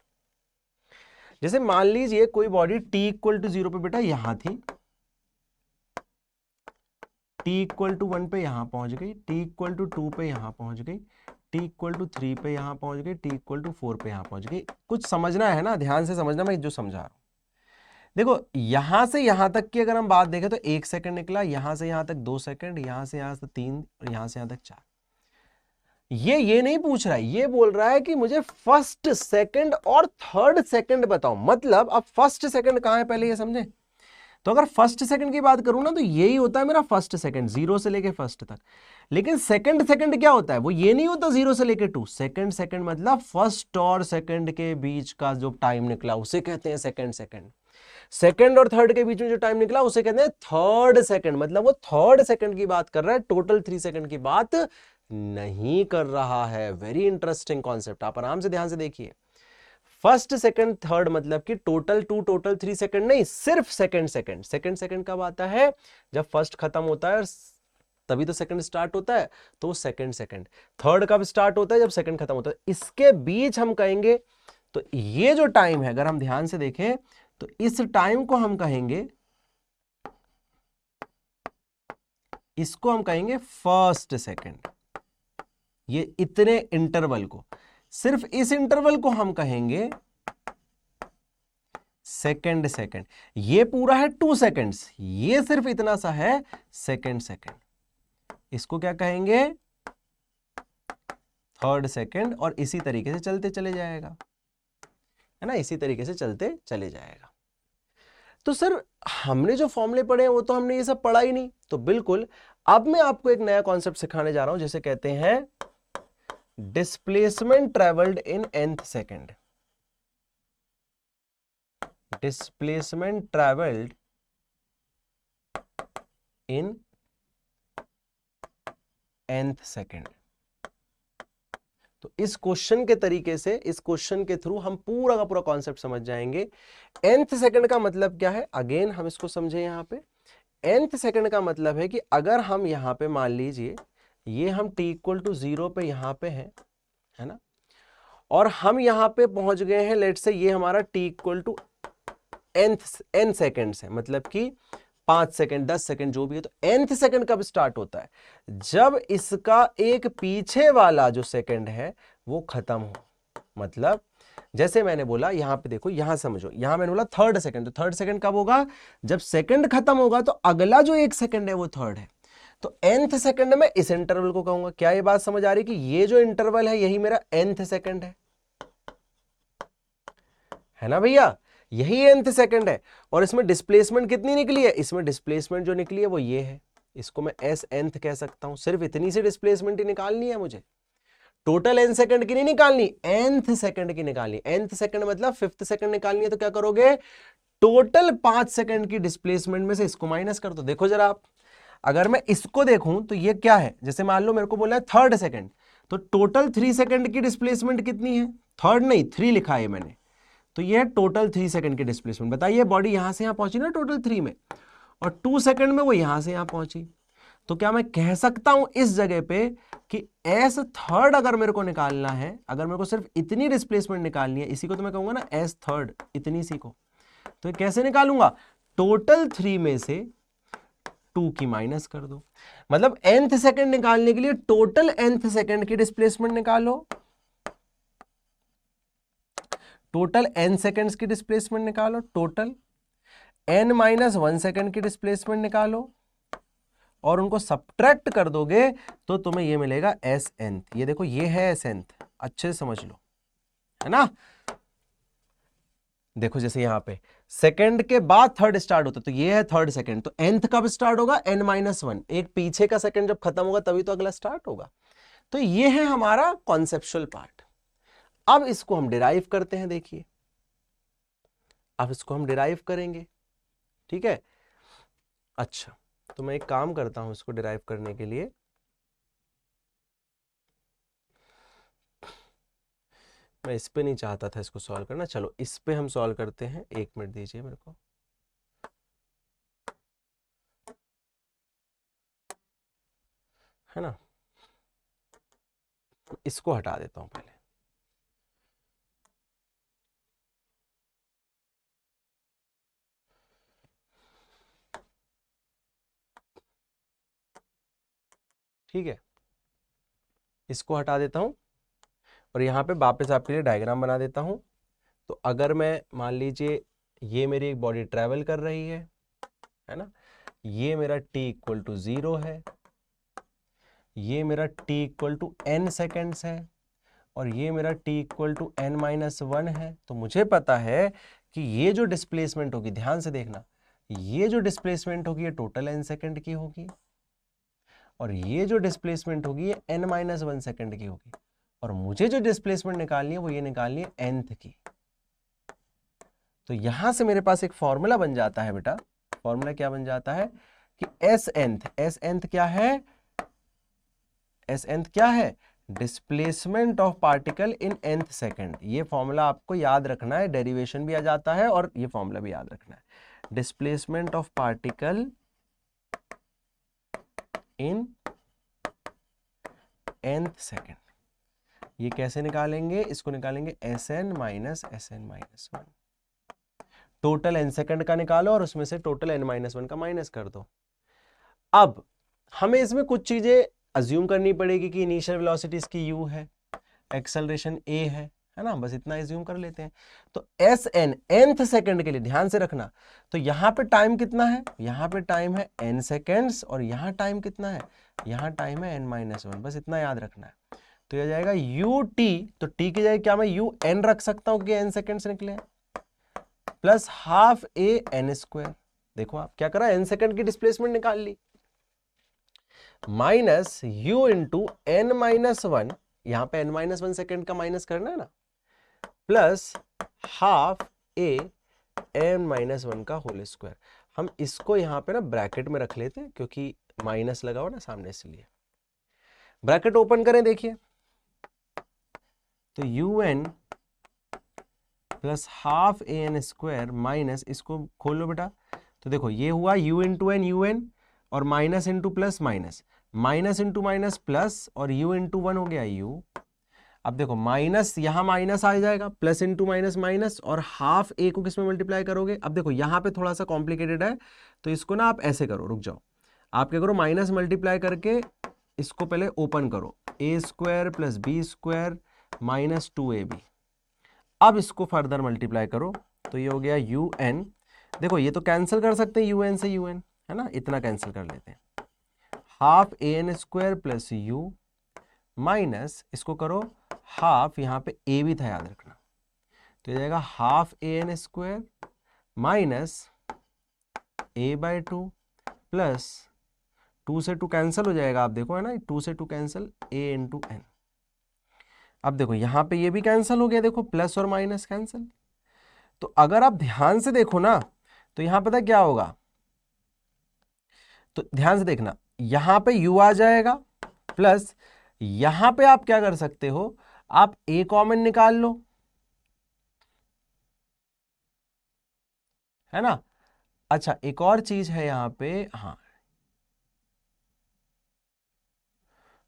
जैसे मान लीजिए कोई बॉडी t इक्वल टू 0 पे बेटा यहां थी, t इक्वल टू 1 पे यहां पहुंच गई, t इक्वल टू 2 पे यहां पहुंच गई, t इक्वल टू 3 पे यहां पहुंच गई, t इक्वल टू 4 पे यहां पहुंच गई। कुछ समझना है ना, ध्यान से समझना मैं जो समझा रहा हूं। देखो यहां से यहां तक की अगर हम बात देखें तो 1 सेकंड निकला, यहां से यहां तक 2 सेकंड, यहां से यहां तक 3 और यहां से यहां तक 4। ये नहीं पूछ रहा है, ये बोल रहा है कि मुझे फर्स्ट सेकंड और थर्ड सेकंड बताओ। मतलब अब फर्स्ट सेकंड कहां है पहले ये समझे। तो अगर फर्स्ट सेकंड की बात करूं ना तो यही होता है मेरा फर्स्ट सेकंड, 0 से लेके फर्स्ट तक। लेकिन सेकंड सेकंड क्या होता है, वो ये नहीं होता 0 से लेके 2। सेकंड सेकंड मतलब फर्स्ट और सेकंड के बीच का जो टाइम निकला उसे कहते हैं सेकंड सेकंड। सेकंड और थर्ड के बीच में जो टाइम निकला उसे कहते हैं थर्ड सेकंड। मतलब वो थर्ड सेकंड की बात कर रहा है, टोटल 3 सेकंड की बात नहीं कर रहा है। वेरी इंटरेस्टिंग कॉन्सेप्ट, आप आराम से ध्यान से देखिए। फर्स्ट सेकंड थर्ड मतलब कि टोटल 2 टोटल 3 सेकंड नहीं, सिर्फ सेकंड सेकंड। सेकंड सेकंड कब आता है, जब फर्स्ट खत्म होता है और तभी तो सेकंड स्टार्ट होता है, तो सेकंड सेकंड। थर्ड कब स्टार्ट होता है, जब सेकंड खत्म होता है। इसके बीच हम कहेंगे, तो ये जो टाइम है अगर हम ध्यान से देखें तो इस टाइम को हम कहेंगे, इसको हम कहेंगे फर्स्ट सेकंड। ये इतने इंटरवल को, सिर्फ इस इंटरवल को हम कहेंगे सेकंड सेकंड। ये पूरा है 2 सेकंड्स, ये सिर्फ इतना सा है सेकंड सेकंड। इसको क्या कहेंगे, थर्ड सेकंड। और इसी तरीके से चलते चले जाएगा, है ना, इसी तरीके से चलते चले जाएगा। तो सर हमने जो फॉर्मूले पढ़े हैं वो तो हमने ये सब पढ़ा ही नहीं। तो बिल्कुल, अब मैं आपको एक नया कॉन्सेप्ट सिखाने जा रहा हूं जिसे कहते हैं displacement travelled in nth second. Displacement travelled in nth second. तो इस क्वेश्चन के तरीके से, इस क्वेश्चन के थ्रू हम पूरा का पूरा कॉन्सेप्ट समझ जाएंगे। nth सेकंड का मतलब क्या है, अगेन हम इसको समझे। यहां पे nth सेकंड का मतलब है कि अगर हम यहां पे मान लीजिए ये हम t इक्वल टू 0 पे यहां पे है ना, और हम यहां पे पहुंच गए हैं, लेट से ये हमारा t equal to n seconds है, मतलब कि 5 सेकंड 10 सेकंड जो भी है। तो nth सेकंड कब स्टार्ट होता है, जब इसका एक पीछे वाला जो सेकंड है वो खत्म हो। मतलब जैसे मैंने बोला, यहां पे देखो, यहां समझो, यहां मैंने बोला थर्ड सेकंड, तो थर्ड सेकंड कब होगा, जब सेकंड खत्म होगा तो अगला जो एक सेकंड है वो थर्ड है। तो nth सेकंड में इस इंटरवल को कहूंगा। क्या ये बात समझ आ रही है कि ये जो इंटरवल है यही मेरा nth सेकंड है ना भैया, यही nth सेकंड है। और इसमें डिस्प्लेसमेंट कितनी निकली है, इसमें डिस्प्लेसमेंट जो निकली है वो ये है, इसको मैं s nth कह सकता हूं। सिर्फ इतनी सी डिस्प्लेसमेंट ही निकालनी है मुझे, टोटल n सेकंड की नहीं निकालनी, nth सेकंड की निकालनी। nth सेकंड मतलब 5th सेकंड निकालनी है, तो क्या करोगे, टोटल 5 सेकंड की डिस्प्लेसमेंट में से इसको माइनस कर दो। देखो जरा आप, अगर मैं इसको देखूं तो ये क्या है, जैसे मान लो मेरे को बोला है थर्ड सेकंड, तो टोटल 3 सेकंड की डिस्प्लेसमेंट कितनी है, थर्ड नहीं 3 लिखा है मैंने, तो ये है टोटल 3 सेकंड की डिस्प्लेसमेंट। बताइए बॉडी यहां से यहां पहुंची ना टोटल 3 में, और 2 सेकंड में वो यहां से यहां पहुंची। तो क्या मैं कह सकता हूं इस जगह पे कि एस थर्ड अगर मेरे को निकालना है, अगर मेरे को सिर्फ इतनी डिस्प्लेसमेंट निकालनी है, इसी को तो मैं कहूंगा ना एस थर्ड, इतनी सी को। तो कैसे निकालूंगा, टोटल 3 में से 2 की माइनस कर दो। मतलब nth सेकंड निकालने के लिए टोटल nth सेकंड की डिस्प्लेसमेंट निकालो, टोटल n सेकंड्स की डिस्प्लेसमेंट निकालो, टोटल n माइनस 1 सेकंड की डिस्प्लेसमेंट निकालो, और उनको सब्ट्रैक्ट कर दोगे तो तुम्हें ये मिलेगा एस nth। ये देखो ये है एस nth, अच्छे से समझ लो, है ना। देखो जैसे यहां पे सेकंड के बाद थर्ड स्टार्ट होता है, तो ये है थर्ड सेकंड, तो nth कब स्टार्ट होगा, n माइनस 1, एक पीछे का सेकंड जब खत्म होगा तभी तो अगला स्टार्ट होगा। तो ये है हमारा कॉन्सेप्चुअल पार्ट। अब इसको हम डिराइव करते हैं, देखिए अब इसको हम डिराइव करेंगे, ठीक है। अच्छा, तो मैं एक काम करता हूं इसको डिराइव करने के लिए, मैं इस पे नहीं चाहता था इसको सॉल्व करना, चलो इस पे हम सॉल्व करते हैं, 1 मिनट दीजिए मेरे को। है ना, इसको हटा देता हूं पहले। ठीक है, इसको हटा देता हूं और यहाँ पे वापस आपके लिए डायग्राम बना देता हूं। तो अगर मैं मान लीजिए ये मेरी एक बॉडी ट्रैवल कर रही है ना, ये मेरा t इक्वल टू 0 है, ये मेरा t equal to n seconds है, और ये मेरा t इक्वल टू n-1 है। तो मुझे पता है कि ये जो डिस्प्लेसमेंट होगी, ध्यान से देखना, ये जो डिस्प्लेसमेंट होगी ये टोटल n सेकेंड की होगी, और ये जो डिस्प्लेसमेंट होगी ये n-1 सेकेंड की होगी, और मुझे जो डिस्प्लेसमेंट निकालनी है वो ये निकालनी है nth की। तो यहां से मेरे पास एक फॉर्मूला बन जाता है बेटा, फॉर्मूला क्या बन जाता है कि एस एंथ क्या है, एस एंथ क्या है, displacement of particle in nth second. ये फॉर्मूला आपको याद रखना है, डेरिवेशन भी आ जाता है और ये फॉर्मूला भी याद रखना है, displacement of particle in nth second. ये कैसे निकालेंगे, इसको निकालेंगे Sn minus Sn-1, total n second का निकालो और उसमें से टोटल n-1 का माइनस कर दो। अब हमें इसमें कुछ चीजें अज्यूम करनी पड़ेगी कि इनिशियल वेलोसिटी इसकी u है, एक्सेलरेशन a है ना, बस इतना अज्यूम कर लेते हैं। तो Sn nth सेकंड के लिए ध्यान से रखना, तो यहां पे टाइम कितना है, यहां पे टाइम है n सेकेंड्स, और यहां टाइम कितना है, यहां टाइम है n-1, बस इतना याद रखना है। तो यह जाएगा ut, तो t की जगह क्या मैं un रख सकता हूं कि n सेकेंड से निकले, plus half a n square. देखो आप क्या करा, n सेकेंड की डिस्प्लेसमेंट निकाल ली, माइनस u इंटू n-1, यहां पे n-1 सेकेंड का माइनस करना है ना, प्लस हाफ a n-1 का होल स्क्वायर। हम इसको यहां पे ना ब्रैकेट में रख लेते हैं क्योंकि माइनस लगा हो ना सामने, इसलिए ब्रैकेट ओपन करें, देखिए तो un plus half a n square minus, इसको खोल लो बेटा, तो देखो ये हुआ u इंटू एन un, और minus into plus minus, minus into minus plus, और u इंटू 1 हो गया u। अब देखो माइनस, यहां माइनस आ जाएगा, प्लस इंटू माइनस माइनस, और हाफ ए को किसमें मल्टीप्लाई करोगे। अब देखो यहां पे थोड़ा सा कॉम्प्लिकेटेड है, तो इसको ना आप ऐसे करो, रुक जाओ, आप क्या करो, माइनस मल्टीप्लाई करके इसको पहले ओपन करो, A square plus B square minus 2ab। अब इसको फर्दर मल्टीप्लाई करो, तो ये हो गया un। देखो ये तो कैंसिल कर सकते हैं un से un, है ना, इतना कैंसिल कर लेते हैं, half a n square plus u minus, इसको करो हाफ, यहाँ पे a भी था याद रखना, तो ये जाएगा half a n square minus a/2 plus 2 से 2 कैंसिल हो जाएगा, आप देखो है ना, 2 से 2 कैंसिल, a इंटू एन। अब देखो यहां पे ये भी कैंसिल हो गया, देखो प्लस और माइनस कैंसिल। तो अगर आप ध्यान से देखो ना, तो यहां पता क्या होगा, तो ध्यान से देखना, यहां पे u आ जाएगा, प्लस यहां पे आप क्या कर सकते हो, आप a कॉमन निकाल लो, है ना। अच्छा एक और चीज है यहां पे, हाँ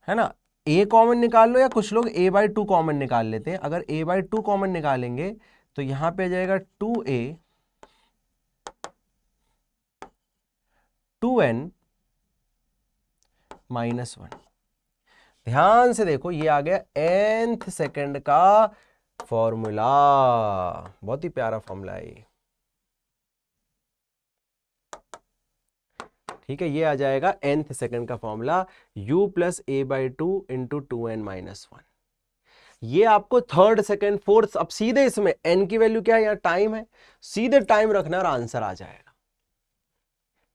है ना, a कॉमन निकाल लो, या कुछ लोग a/2 कॉमन निकाल लेते हैं। अगर a/2 कॉमन निकालेंगे तो यहां पे जाएगा 2a 2n-1। ध्यान से देखो ये आ गया nth सेकंड का फॉर्मूला, बहुत ही प्यारा फॉर्मूला है ये, ठीक है। ये आ जाएगा nth सेकंड का formula, u plus a/2 into 2n-1। ये आपको थर्ड सेकंड फोर्थ, अब सीधे इसमें n की वैल्यू क्या है, यहाँ टाइम है, सीधे टाइम रखना और आंसर आ जाएगा,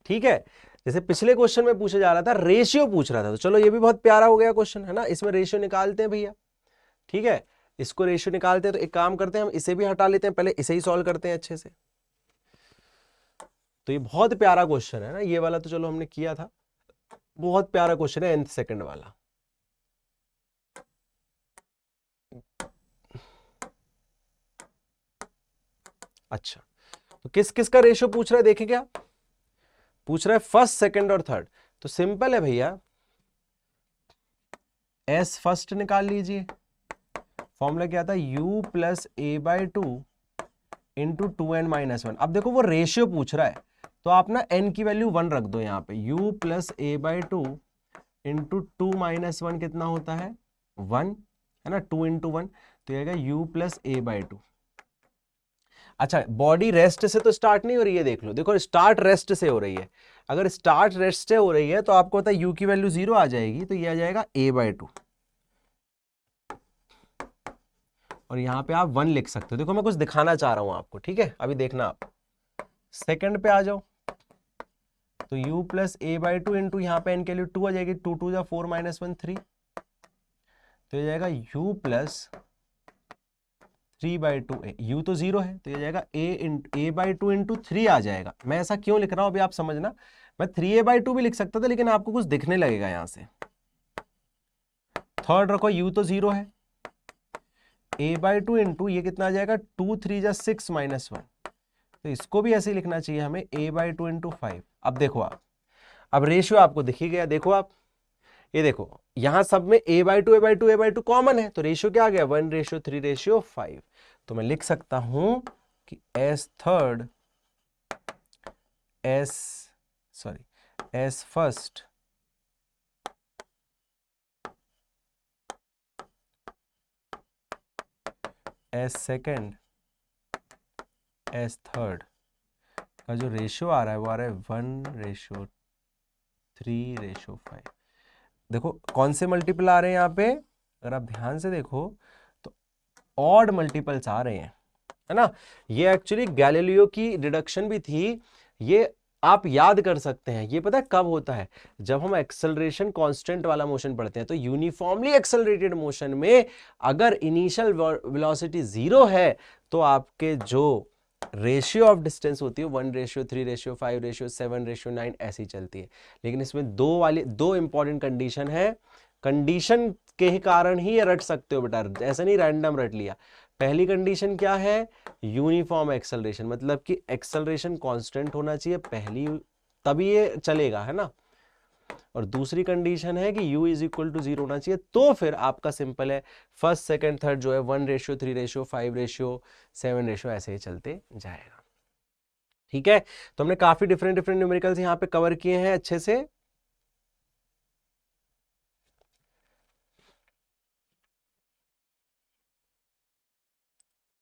ठीक है। जैसे पिछले क्वेश्चन में पूछा जा रहा था, रेशियो पूछ रहा था, तो चलो ये भी बहुत प्यारा हो गया क्वेश्चन, है ना, इसमें रेशियो निकालते हैं भैया, ठीक है, इसको रेशियो निकालते हैं। तो एक काम करते हैं, हम इसे भी हटा लेते हैं, पहले इसे ही सॉल्व करते हैं अच्छे से। तो ये बहुत प्यारा क्वेश्चन है ना, ये वाला तो चलो हमने किया था, बहुत प्यारा क्वेश्चन है nth सेकंड वाला। अच्छा, तो किस किस का रेशियो पूछ रहा है, देखें क्या पूछ रहा है, फर्स्ट, सेकंड और थर्ड। तो सिंपल है भैया, एस फर्स्ट निकाल लीजिए, फॉर्मूला क्या था, u plus A by two into 2n-1। अब देखो वो रेशियो पूछ रहा है, तो आप ना n की वैल्यू 1 रख दो यहाँ पे, u plus A by two into 2-1 कितना होता है 1, है ना, 2 इंटू 1, तो ये आएगा u plus A by two. अच्छा, बॉडी रेस्ट से तो स्टार्ट नहीं हो रही है, देख लो, देखो स्टार्ट रेस्ट से हो रही है। अगर स्टार्ट रेस्ट से हो रही है तो आपको पता है u की वैल्यू 0 आ जाएगी, तो ये आ जाएगा a बाई टू, और यहाँ पे आप 1 लिख सकते हो। देखो मैं कुछ दिखाना चाह रहा हूं आपको, ठीक है, अभी देखना आप सेकंड पे आ जाओ, तो u plus A by two into यहाँ पे n के लिए 2 आ जाएगी, 2 2 जा 4 -1 3, तो ये जाएगा u plus 3 by two, you तो 0 है, तो ये जाएगा ए बाई टू इंटू 3 आ जाएगा। मैं ऐसा क्यों लिख रहा हूं अभी आप समझना, मैं 3a बाई टू भी लिख सकता था, लेकिन आपको कुछ दिखने लगेगा यहां से। थर्ड रखो, u तो 0 है, a बाई टू इंटू ये कितना आ जाएगा, 2 3 जा 6 -1, तो इसको भी ऐसे ही लिखना चाहिए हमें, a बाई टू इंटू 5। अब देखो आप, अब रेशियो आपको दिख ही गया, देखो आप, ये देखो यहां सब में a by two a by two common है, तो रेशियो क्या आ गया, 1:3:5। तो मैं लिख सकता हूं कि S third, S first, S second, S third का जो रेशियो आ रहा है वो आ रहा है 1:3:5। देखो कौन से मल्टीपल आ रहे हैं यहाँ पे, अगर आप ध्यान से देखो तो ऑड मल्टीपल्स आ रहे हैं, है ना। ये एक्चुअली गैलीलियो की डिडक्शन भी थी, ये आप याद कर सकते हैं। ये पता है कब होता है, जब हम एक्सेलरेशन कांस्टेंट वाला मोशन पढ़ते हैं, तो यूनिफॉर्मली एक्सेलरेटेड मोशन में अगर इनिशियल वेलोसिटी 0 है तो आपके जो रेशियो ऑफ डिस्टेंस होती है 1:3:5:7:9 ऐसी चलती है। लेकिन इसमें दो इंपॉर्टेंट कंडीशन है, कंडीशन के ही कारण ही ये रट सकते हो बेटा, ऐसा नहीं रैंडम रट लिया। पहली कंडीशन क्या है, यूनिफॉर्म एक्सेलरेशन, मतलब कि एक्सेलरेशन कांस्टेंट होना चाहिए पहली, तभी ये चलेगा, है ना। और दूसरी कंडीशन है कि u इज इक्वल टू 0 होना चाहिए, तो फिर आपका सिंपल है, फर्स्ट सेकंड थर्ड जो है 1:3:5:7 ऐसे ही चलते जाएगा। ठीक है, तो हमने काफी डिफरेंट न्यूमेरिकल्स यहाँ पे कवर किए हैं अच्छे से,